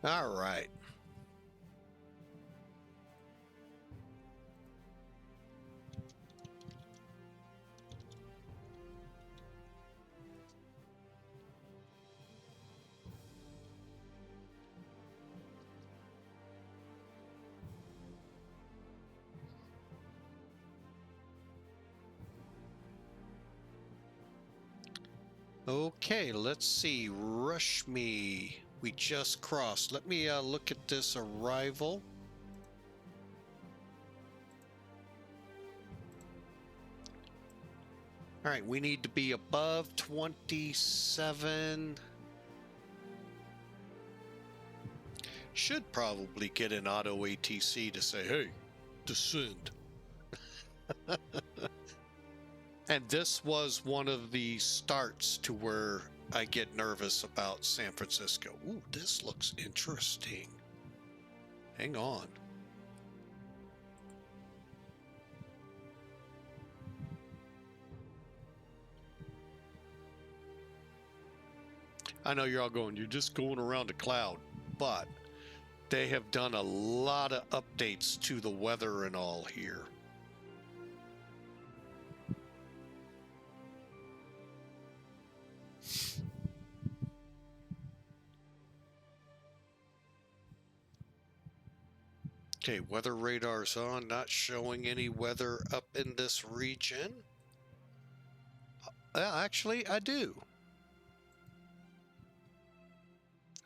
Speaker 1: All right. Okay, let's see. RUSME. We just crossed. Let me look at this arrival. All right, we need to be above 27. Should probably get an auto ATC to say, hey, descend. And this was one of the starts to where I get nervous about San Francisco. Ooh, this looks interesting. Hang on. I know you're all going, you're just going around a cloud, but they have done a lot of updates to the weather and all here. Okay, weather radar's on, not showing any weather up in this region. Actually, I do.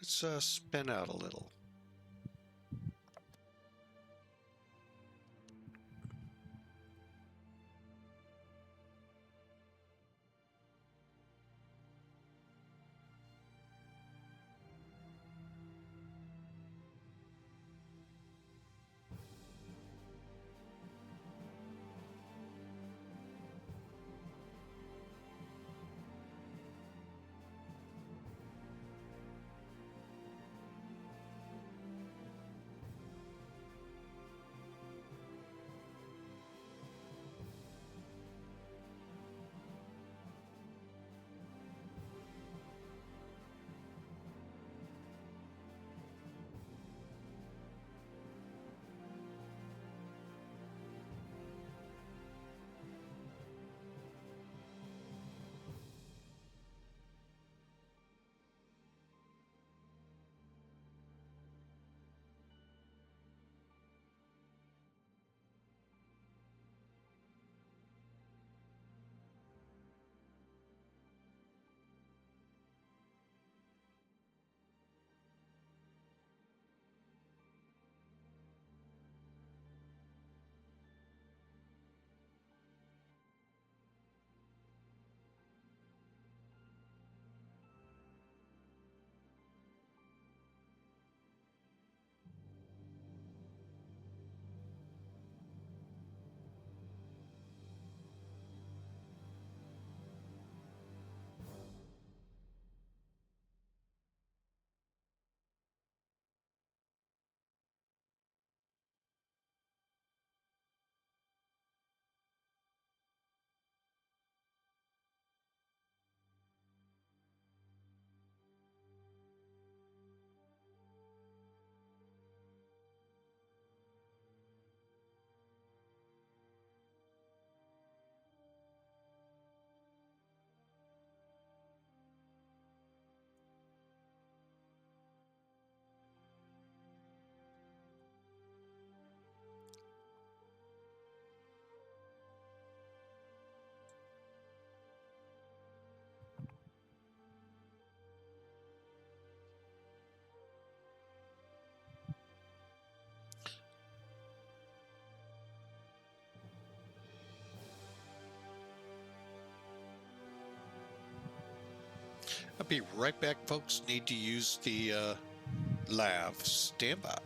Speaker 1: Let's spin out a little. I'll be right back, folks. Need to use the lav. Stand by.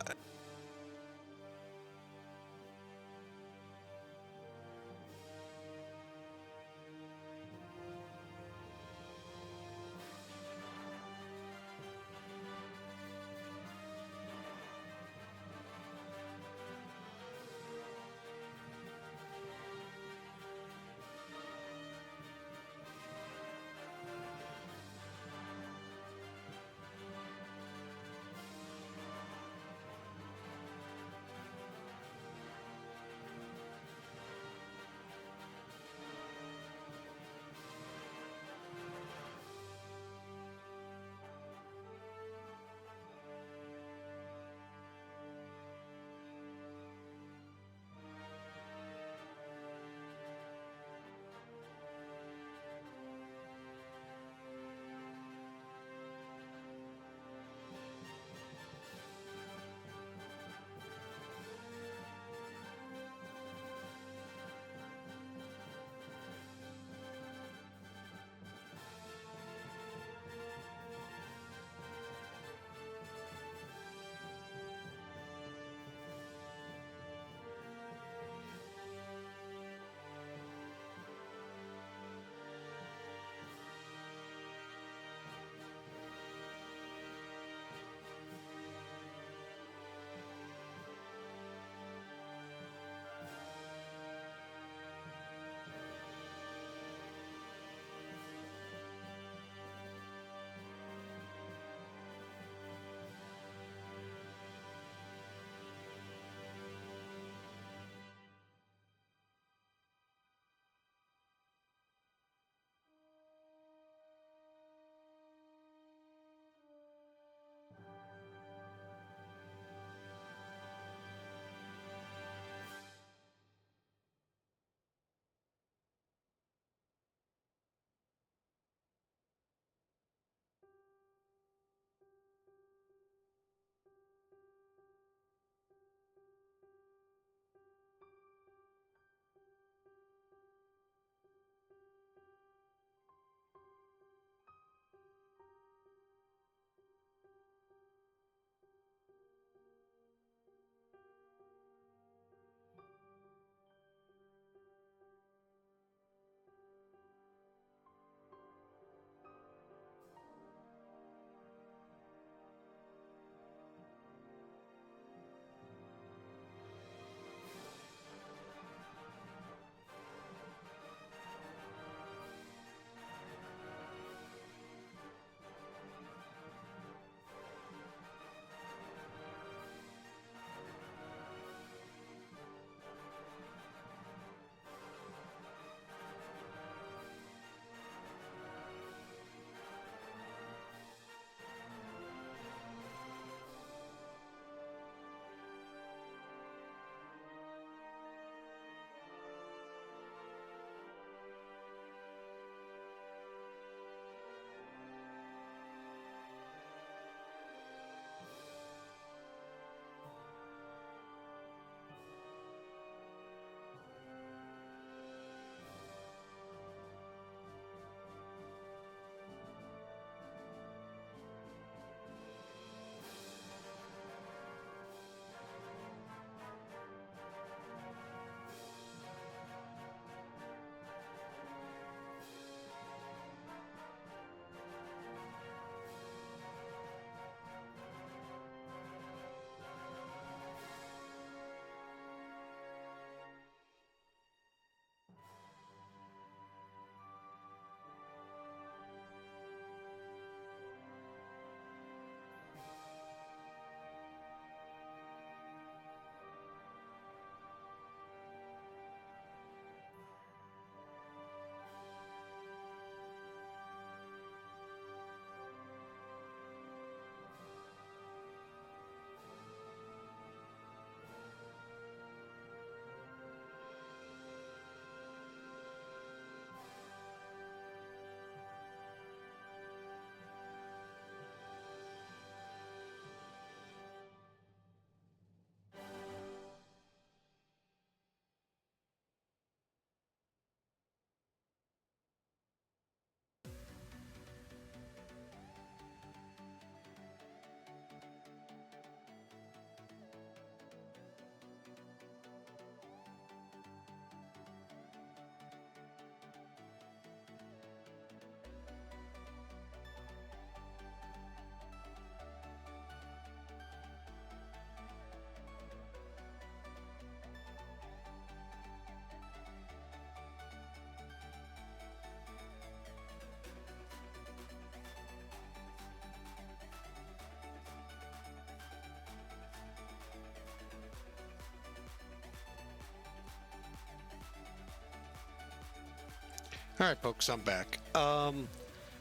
Speaker 1: All right, folks, I'm back.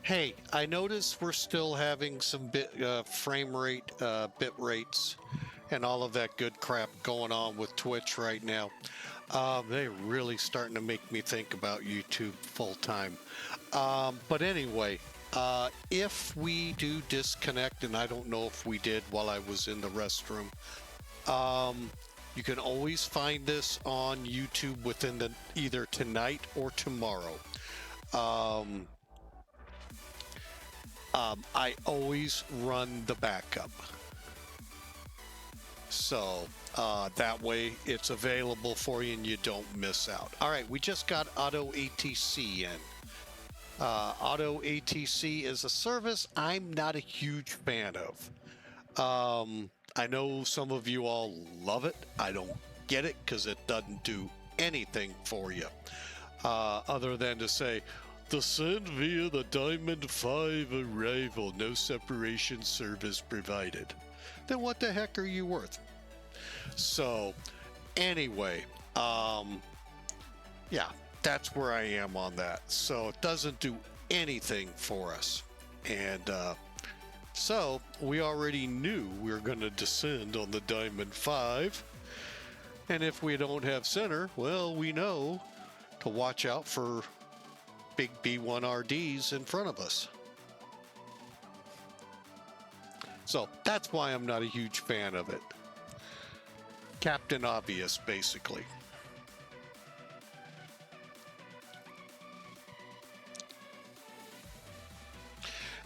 Speaker 1: Hey, I noticed we're still having some frame rate, bit rates, and all of that good crap going on with Twitch right now. They're really starting to make me think about YouTube full time. But anyway, if we do disconnect, and I don't know if we did while I was in the restroom, you can always find this on YouTube within either tonight or tomorrow. I always run the backup. So that way it's available for you and you don't miss out. All right, we just got Auto ATC in. Auto ATC is a service I'm not a huge fan of. I know some of you all love it. I don't get it because it doesn't do anything for you. Other than to say, descend via the Diamond 5 arrival, no separation service provided. Then what the heck are you worth? So, anyway, yeah, that's where I am on that. So it doesn't do anything for us. And so we already knew we were going to descend on the Diamond 5. And if we don't have center, well, we know to watch out for big B1RDs in front of us. So that's why I'm not a huge fan of it. Captain Obvious, basically.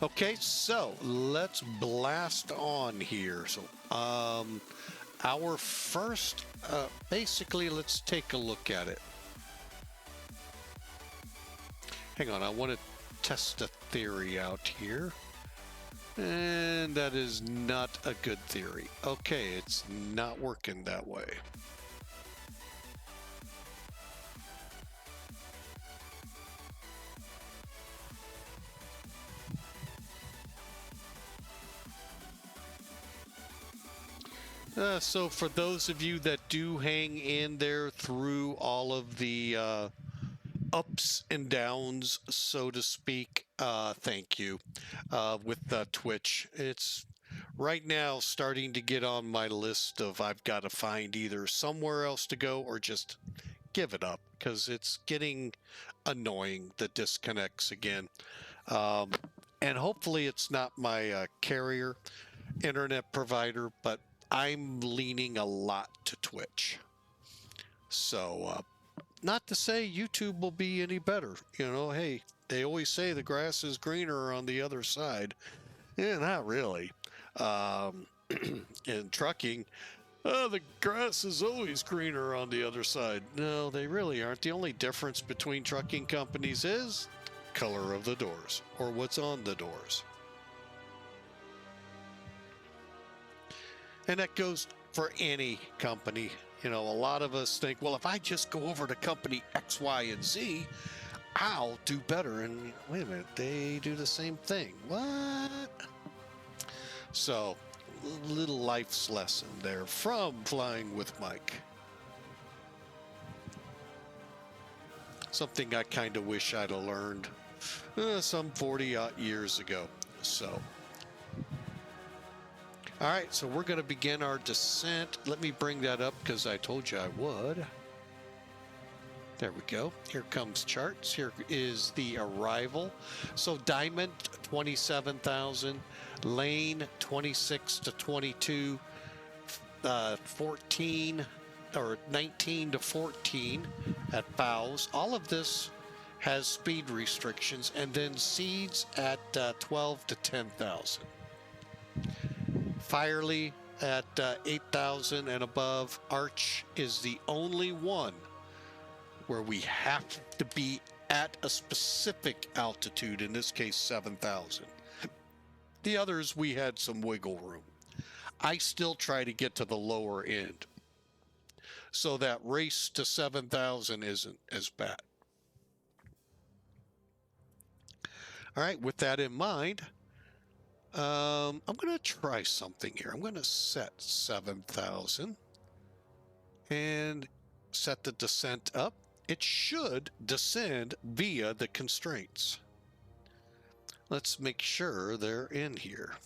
Speaker 1: Okay, so let's blast on here. So, our first, basically, let's take a look at it. Hang on, I want to test a theory out here. And that is not a good theory. Okay, it's not working that way. So for those of you that do hang in there through all of the ups and downs, so to speak, thank you. With Twitch, it's right now starting to get on my list of I've got to find either somewhere else to go or just give it up because it's getting annoying, the disconnects again. And hopefully it's not my carrier internet provider, but I'm leaning a lot to Twitch. So, not to say YouTube will be any better. You know, hey, they always say the grass is greener on the other side. Yeah, not really. In trucking, the grass is always greener on the other side. No, they really aren't. The only difference between trucking companies is color of the doors or what's on the doors. And that goes for any company. You know, a lot of us think, well, if I just go over to company X, Y, and Z, I'll do better. And wait a minute, they do the same thing. What? So, little life's lesson there from Flying with Mike. Something I kind of wish I'd have learned some 40-odd years ago. So, all right, so we're going to begin our descent. Let me bring that up because I told you I would. There we go. Here comes charts. Here is the arrival. So Diamond, 27,000. Lane, 26 to 22. 14 or 19 to 14 at bows. All of this has speed restrictions. And then seeds at 12 to 10,000. Firely at 8,000 and above. Arch is the only one where we have to be at a specific altitude, in this case 7,000. The others, we had some wiggle room. I still try to get to the lower end, so that race to 7,000 isn't as bad. All right, with that in mind, I'm going to try something here. I'm going to set 7,000 and set the descent up. it should descend via the constraints. Let's make sure they're in here.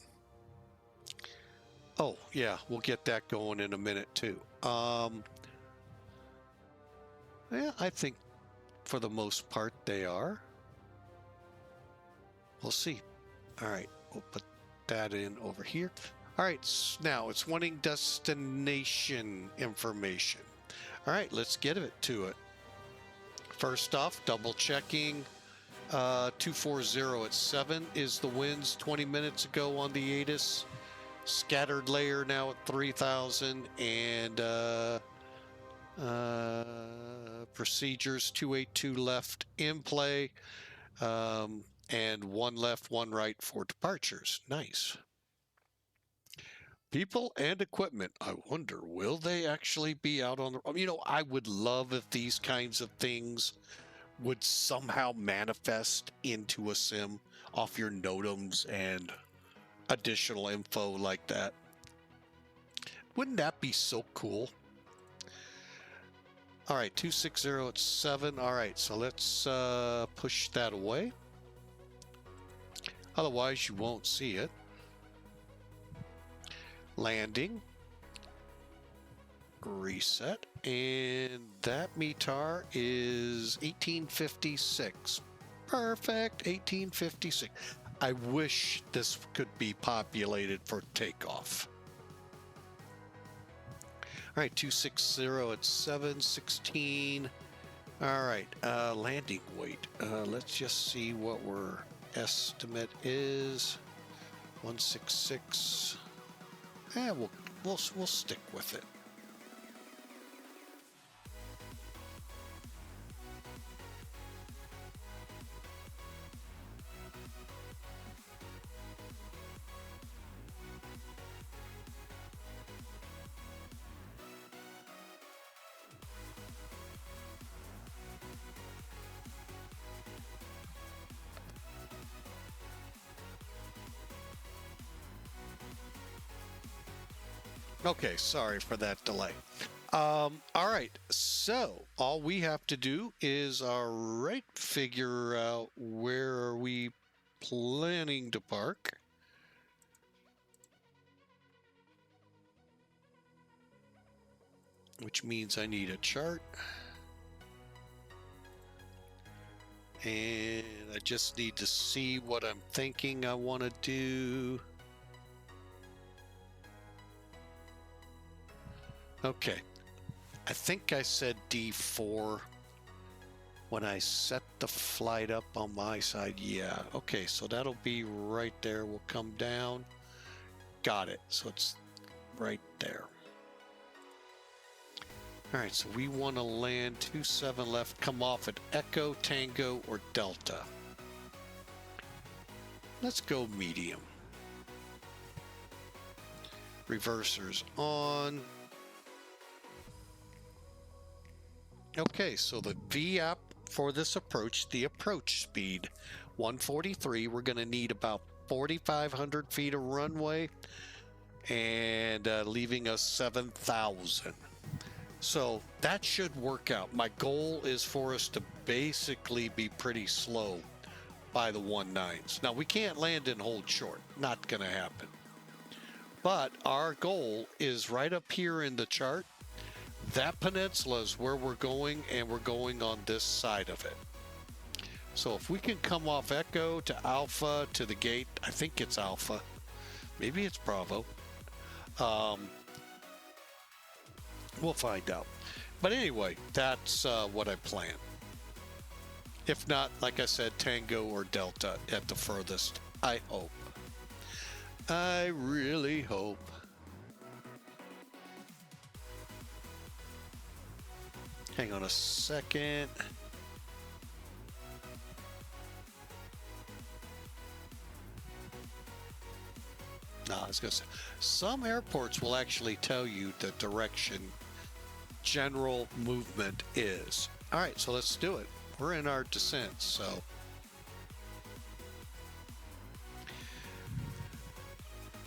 Speaker 1: Oh, yeah, we'll get that going in a minute too. Yeah, I think for the most part they are. We'll see. All right, we'll put that in over here. All right, now it's wanting destination information. All right, let's get to it. First off, double checking 240 at 7 is the winds 20 minutes ago on the ATIS. Scattered layer now at 3,000 and procedures 282 left in play and 1 left, 1 right for departures. Nice. People and equipment. I wonder, will they actually be out on the... You know, I would love if these kinds of things would somehow manifest into a sim off your NOTAMs and additional info like that. Wouldn't that be so cool? All right, 260 at 7. All right, so let's push that away. Otherwise, you won't see it. Landing. Reset. And that METAR is 1856. Perfect, 1856. I wish this could be populated for takeoff. All right, 260 at 716. All right, landing weight. Let's just see what our estimate is. 166. Yeah, we'll stick with it. Okay, sorry for that delay. All right, so all we have to do is figure out where are we planning to park. Which means I need a chart. And I just need to see what I'm thinking I want to do. Okay, I think I said D4 when I set the flight up on my side. Yeah, okay, so that'll be right there. We'll come down. Got it, so it's right there. All right, so we want to land 27 left, come off at Echo, Tango, or Delta. Let's go medium. Reversers on. Okay, so the VAP for this approach, the approach speed, 143. We're going to need about 4,500 feet of runway and leaving us 7,000. So that should work out. My goal is for us to basically be pretty slow by the 19s. Now, we can't land and hold short. Not going to happen. But our goal is right up here in the chart. That peninsula is where we're going, and we're going on this side of it. So if we can come off Echo to Alpha to the gate, I think it's Alpha. Maybe it's Bravo. We'll find out. But anyway, that's what I plan. If not, like I said, Tango or Delta at the furthest. I hope. I really hope. Hang on a second. No, I was going to say, some airports will actually tell you the direction general movement is. All right, so let's do it. We're in our descent, so.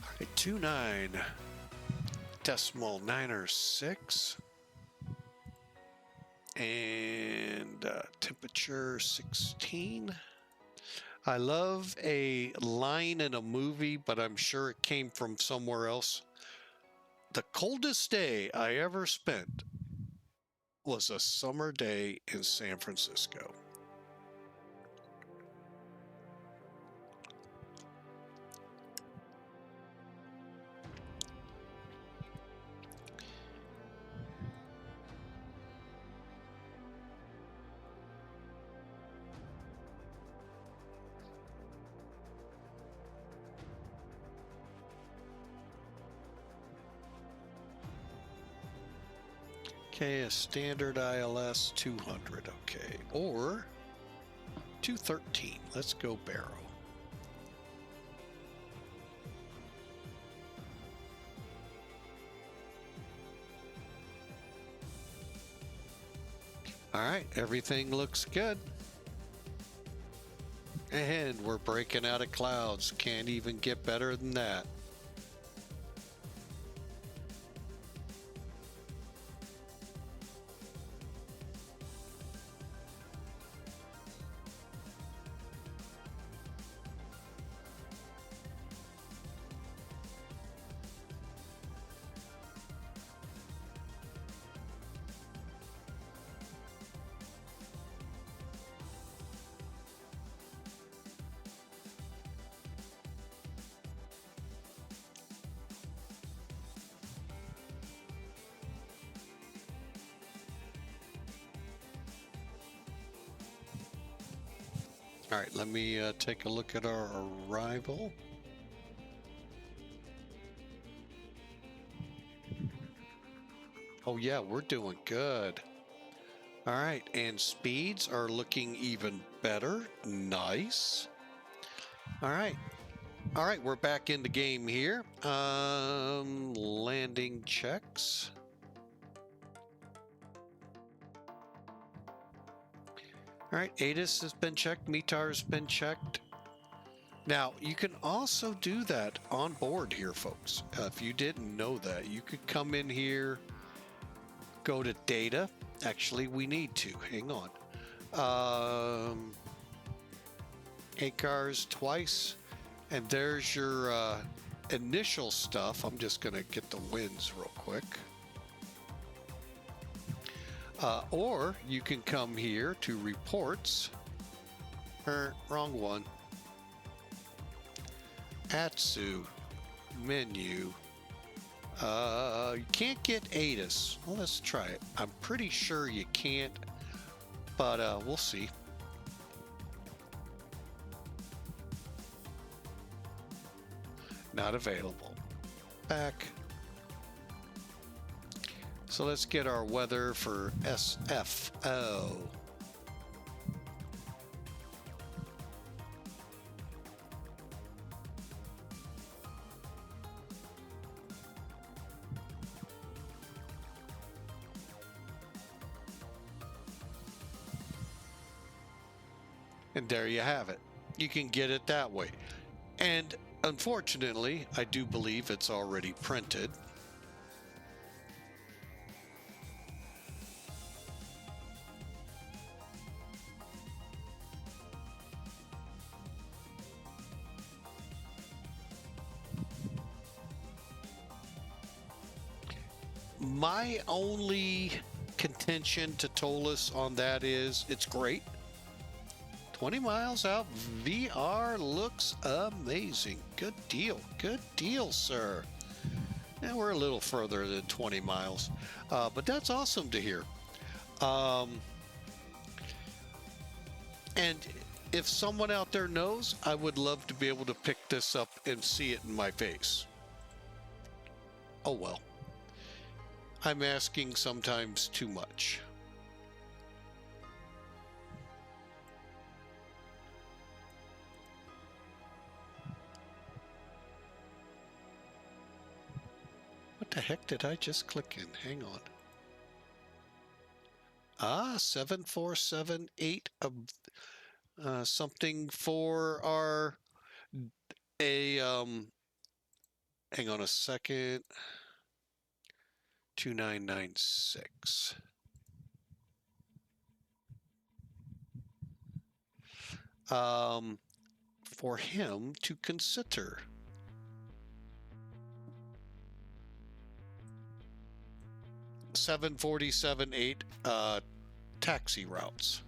Speaker 1: All right, 29.906. And temperature 16. I love a line in a movie, but I'm sure it came from somewhere else. The coldest day I ever spent was a summer day in San Francisco. Okay, a standard ILS 200, okay, or 213. Let's go Barrow. All right, everything looks good. And we're breaking out of clouds. Can't even get better than that. All right, let me take a look at our arrival. Oh yeah, we're doing good. All right, and speeds are looking even better. Nice. All right, we're back in the game here. Landing checks. All right, ATIS has been checked, METAR's been checked. Now, you can also do that on board here, folks. If you didn't know that, you could come in here, go to data. Actually, we need to. Hang on. ACARS twice, and there's your initial stuff. I'm just going to get the wins real quick. Or you can come here to reports. Wrong one. ATSU menu. You can't get ATIS. Well, let's try it. I'm pretty sure you can't, but we'll see. Not available. Back. So let's get our weather for SFO. And there you have it. You can get it that way. And unfortunately, I do believe it's already printed. My only contention to Toliss on that is it's great. 20 miles out, VR looks amazing. Good deal, sir. Now we're a little further than 20 miles, but that's awesome to hear. And if someone out there knows, I would love to be able to pick this up and see it in my face. Oh well. I'm asking sometimes too much. What the heck did I just click in? Hang on. 7478 something for our hang on a second. 2996. for him to consider. $747.8 taxi routes.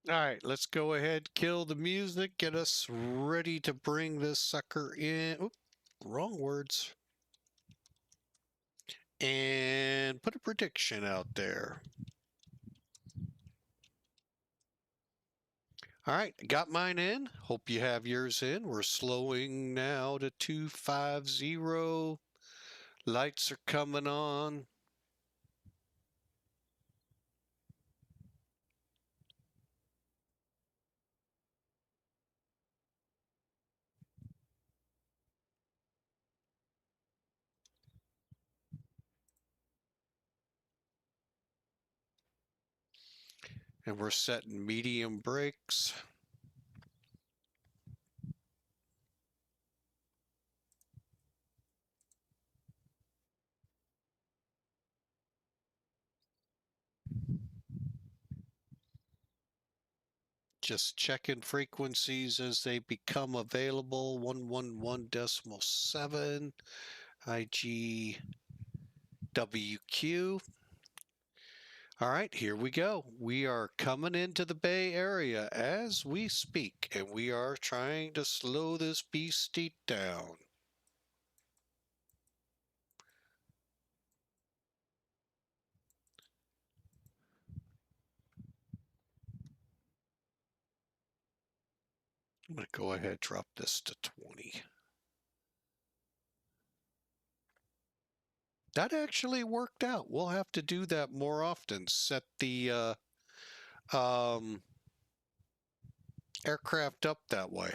Speaker 1: All right, let's go ahead, kill the music, get us ready to bring this sucker in. Oop, wrong words. And put a prediction out there. All right, got mine in. Hope you have yours in. We're slowing now to 250. Lights are coming on. And we're setting medium brakes. Just checking frequencies as they become available. 111.7 IGWQ. All right, here we go. We are coming into the Bay Area as we speak, and we are trying to slow this beastie down. I'm going to go ahead and drop this to 20. That actually worked out. We'll have to do that more often. Set the aircraft up that way.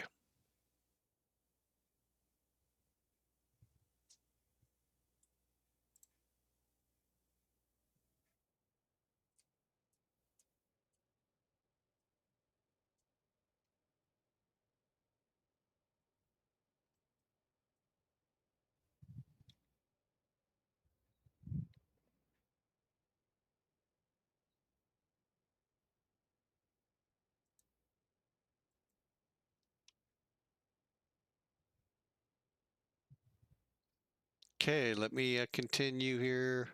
Speaker 1: Okay, let me continue here.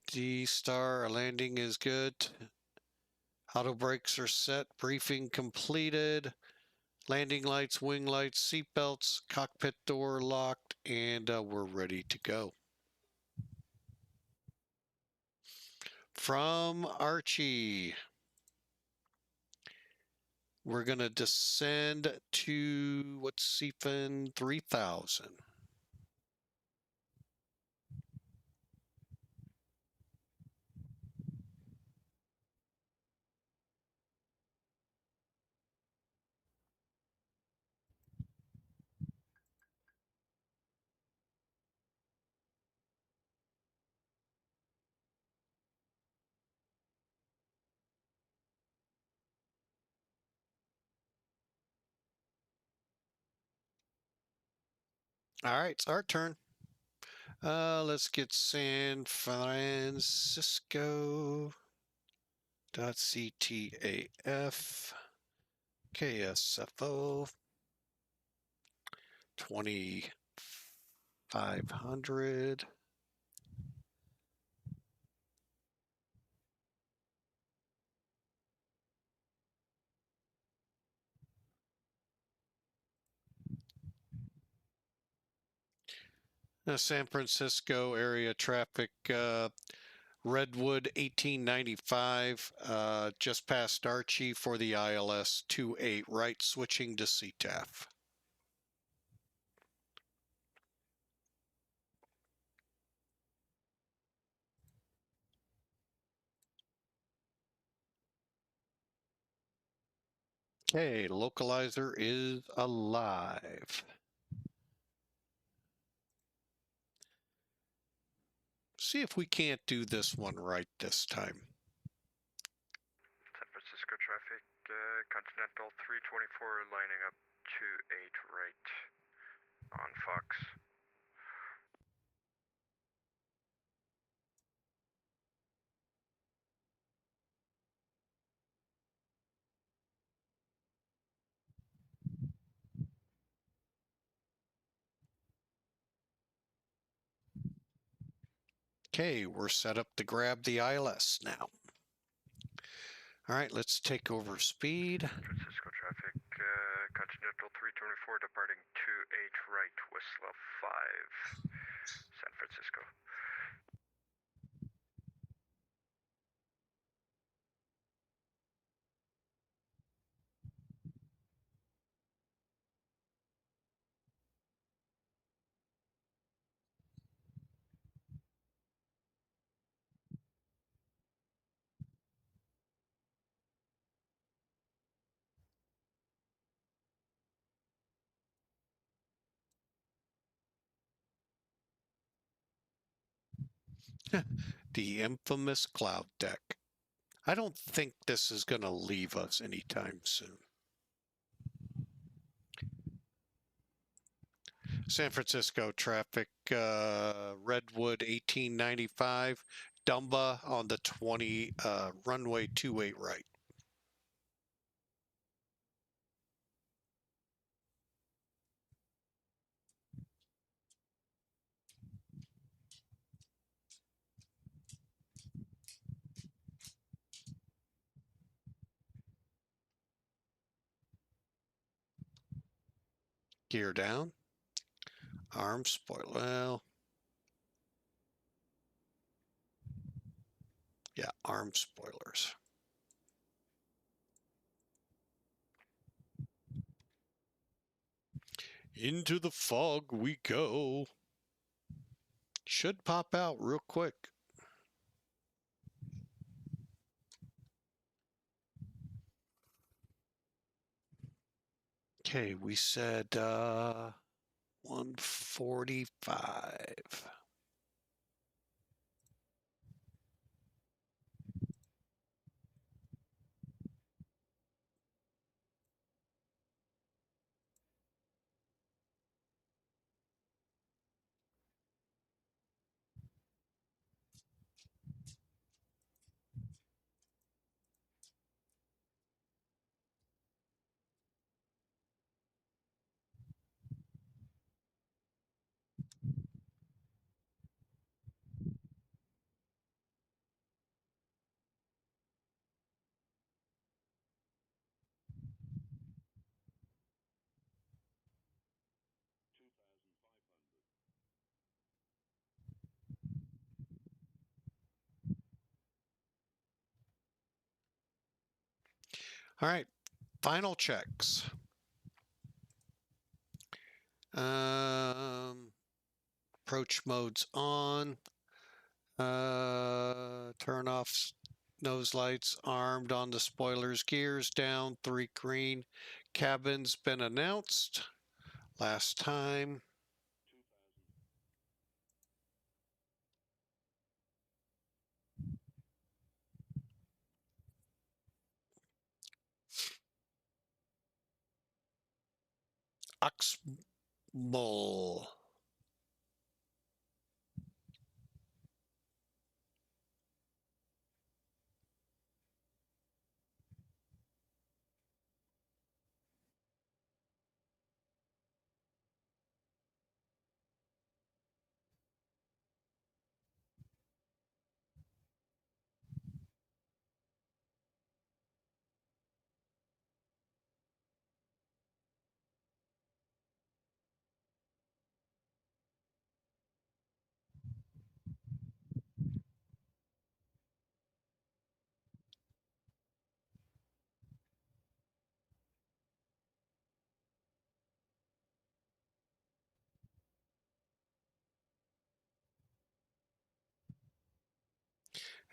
Speaker 1: D-star, landing is good. Auto brakes are set. Briefing completed. Landing lights, wing lights, seat belts, cockpit door locked, and we're ready to go. From Archie, we're going to descend to, what's CFIN 3000. All right, it's our turn. Let's get San Francisco .ctaf KSFO 2500. San Francisco area traffic, Redwood 1895, just past Archie for the ILS 28 right, switching to CTAF. Okay, localizer is alive. See if we can't do this one right this time.
Speaker 7: San Francisco traffic, Continental 324 lining up 28 right on Fox.
Speaker 1: Okay, we're set up to grab the ILS now. All right, let's take over speed.
Speaker 7: Francisco traffic, Continental 324 departing 28 right, Whistler 5, San Francisco.
Speaker 1: The infamous cloud deck. I don't think this is going to leave us anytime soon. San Francisco traffic, Redwood 1895, Dumba on the 20, runway 28 right. Gear down. Arm spoiler. Well, yeah, arm spoilers. Into the fog we go. Should pop out real quick. Okay, we said 145. All right, final checks. Approach mode's on. Turn off nose lights, armed on the spoilers, gears down, 3 green. Cabin's been announced. Last time. Oxbull.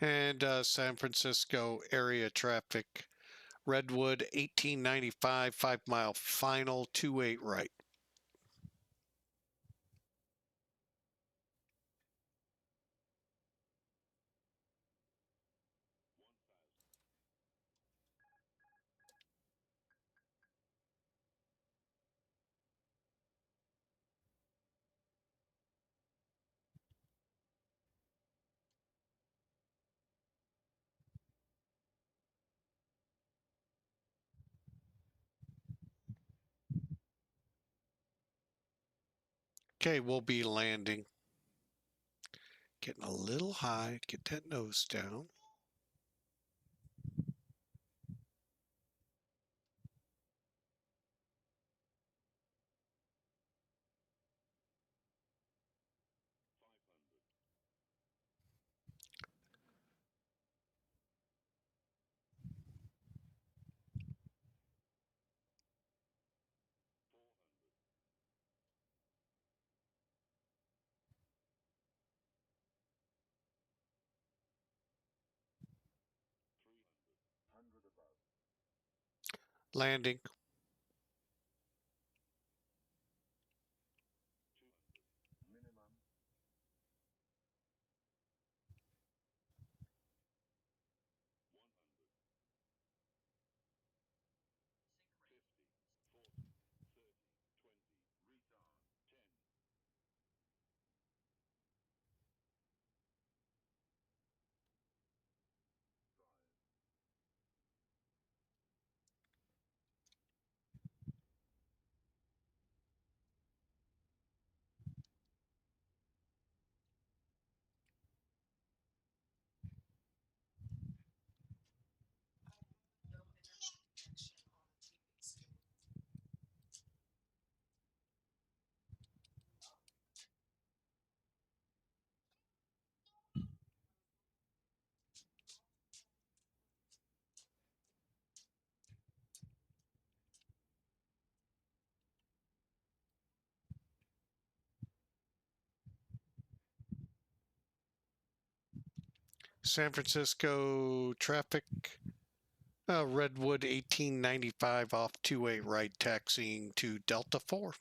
Speaker 1: And San Francisco area traffic. Redwood 1895, 5-mile final, 28 right. Okay, we'll be landing. Getting a little high, get that nose down. Landing. San Francisco traffic. Redwood 1895 off 28 right, taxiing to Delta 4.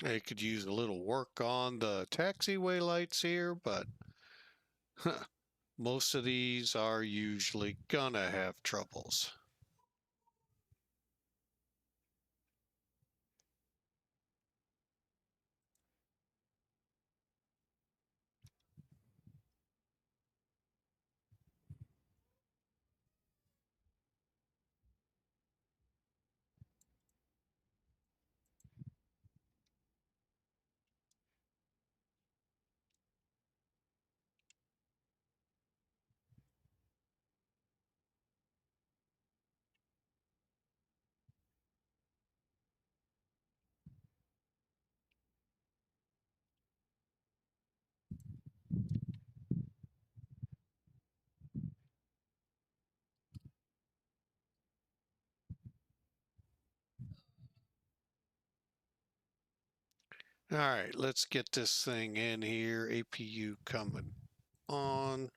Speaker 1: They could use a little work on the taxiway lights here, but most of these are usually gonna have troubles. All right, let's get this thing in here. APU coming on.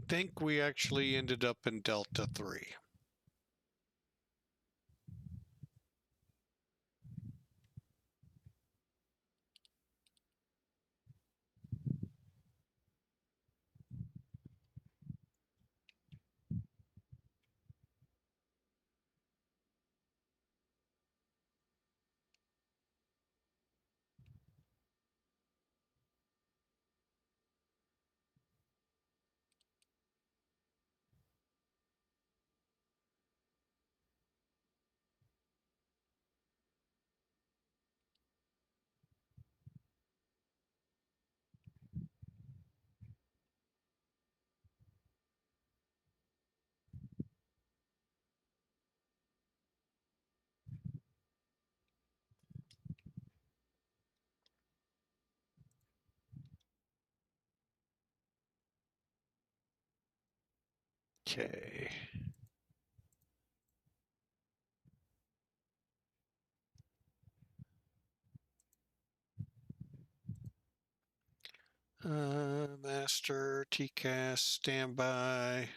Speaker 1: Think we actually ended up in Delta 3. Okay. Master, TCAS, standby.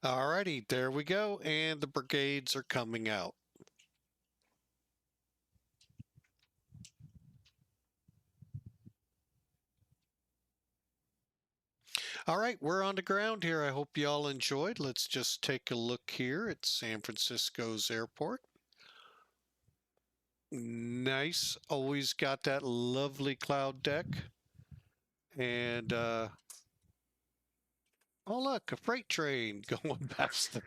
Speaker 1: Alrighty, there we go. And the brigades are coming out. All right, we're on the ground here. I hope you all enjoyed. Let's just take a look here at San Francisco's airport. Nice. Always got that lovely cloud deck. And Oh, look, a freight train going past the.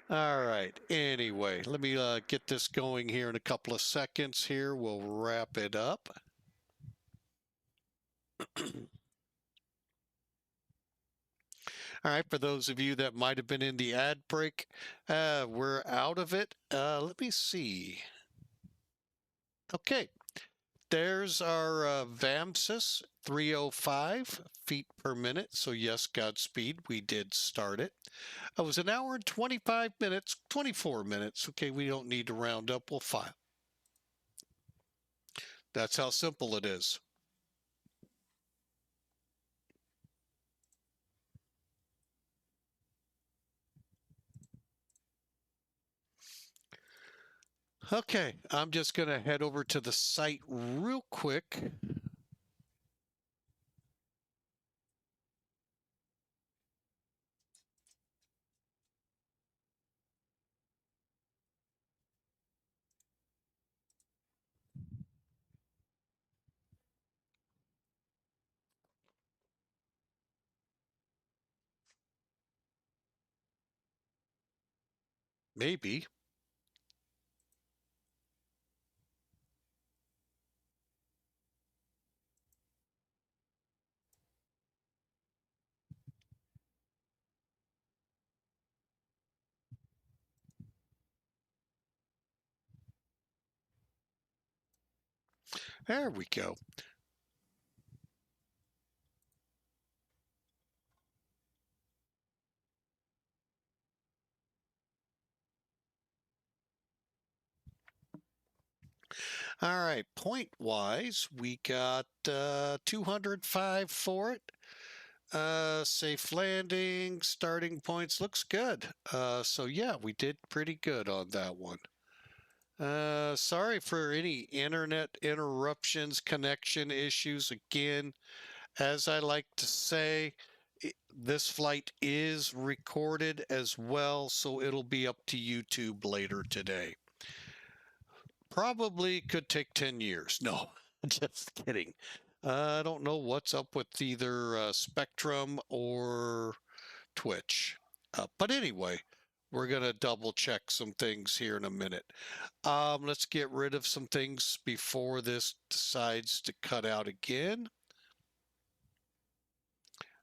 Speaker 1: All right. Anyway, let me get this going here in a couple of seconds here. We'll wrap it up. All right, for those of you that might have been in the ad break, we're out of it. Let me see. Okay, there's our VAMSIS 305 feet per minute. So yes, Godspeed, we did start it. It was an hour and 25 minutes, 24 minutes. Okay, we don't need to round up, we'll file. That's how simple it is. Okay, I'm just going to head over to the site real quick. Maybe. There we go. All right, point-wise, we got 205 for it. Safe landing, starting points, looks good. So yeah, we did pretty good on that one. Sorry for any internet interruptions, connection issues. Again, as I like to say, this flight is recorded as well, so it'll be up to YouTube later today. Probably could take 10 years. No, just kidding. I don't know what's up with either Spectrum or Twitch. But anyway, we're going to double check some things here in a minute. Let's get rid of some things before this decides to cut out again.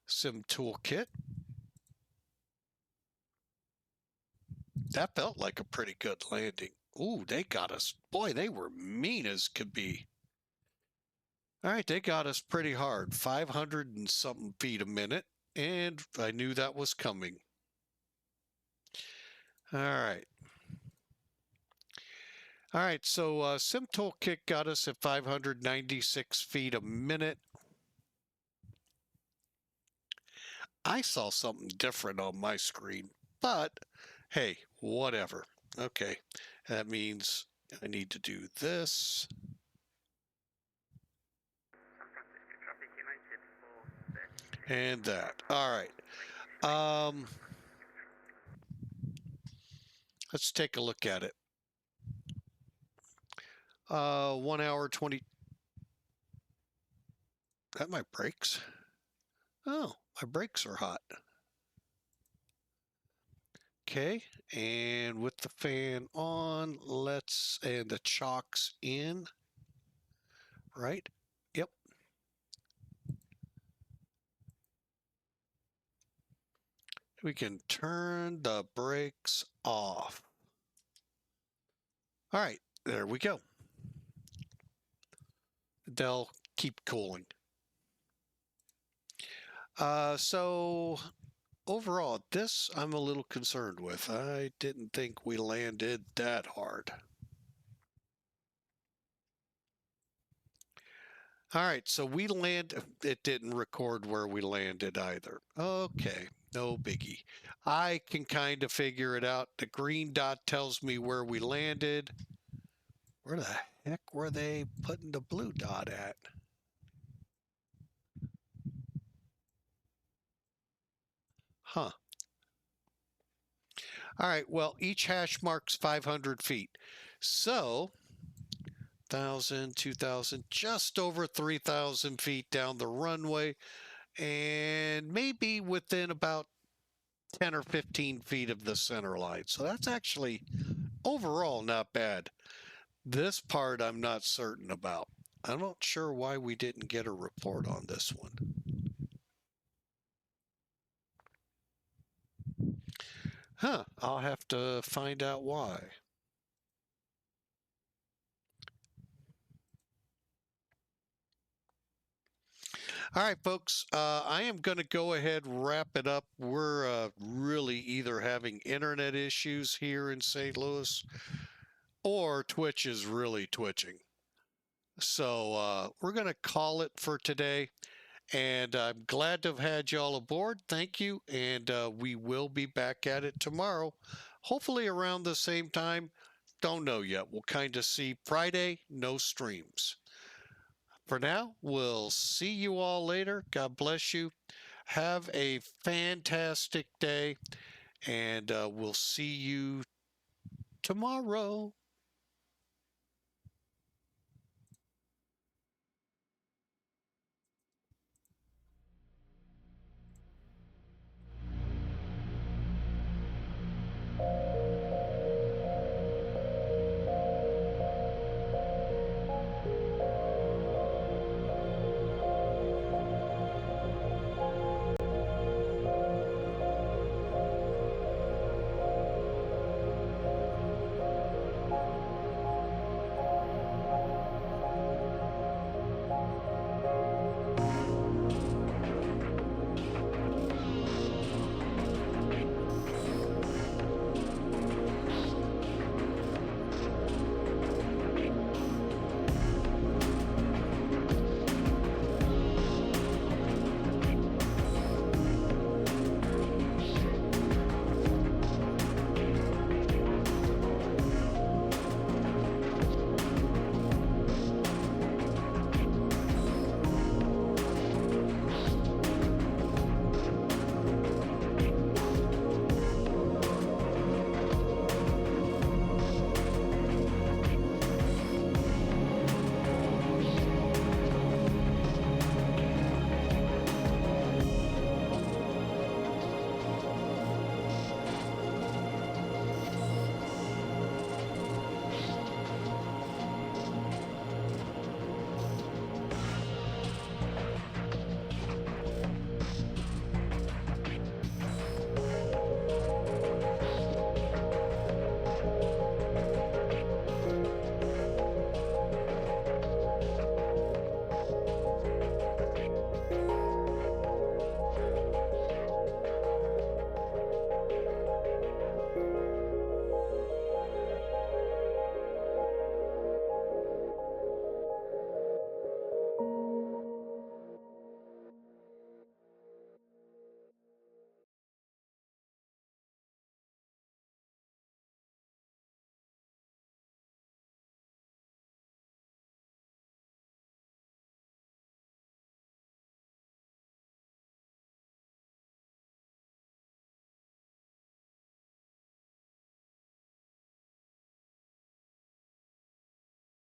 Speaker 1: Sim toolkit. That felt like a pretty good landing. Ooh, they got us. Boy, they were mean as could be. All right, they got us pretty hard. 500 and something feet a minute. And I knew that was coming. All right. All right, so Sim Toolkit got us at 596 feet a minute. I saw something different on my screen, but hey, whatever. Okay, that means I need to do this. And that. All right. Let's take a look at it. 1 hour 20. That my brakes? Oh, my brakes are hot. Okay, and with the fan on, and the chocks in, right? Yep. We can turn the brakes off. All right, there we go. They'll keep cooling. So overall, this I'm a little concerned with. I didn't think we landed that hard. All right, so we it didn't record where we landed either. Okay, no biggie. I can kind of figure it out. The green dot tells me where we landed. Where the heck were they putting the blue dot at? Huh. All right, well, each hash marks 500 feet. So 1,000, 2,000, just over 3,000 feet down the runway, and maybe within about 10 or 15 feet of the center line. So that's actually overall not bad. This part I'm not certain about. I'm not sure why we didn't get a report on this one. Huh, I'll have to find out why. All right, folks, I am going to go ahead and wrap it up. We're really either having internet issues here in St. Louis or Twitch is really twitching. So we're going to call it for today. And I'm glad to have had you all aboard. Thank you. And we will be back at it tomorrow, hopefully around the same time. Don't know yet. We'll kind of see. Friday, no streams. For now, we'll see you all later. God bless you. Have a fantastic day, and we'll see you tomorrow.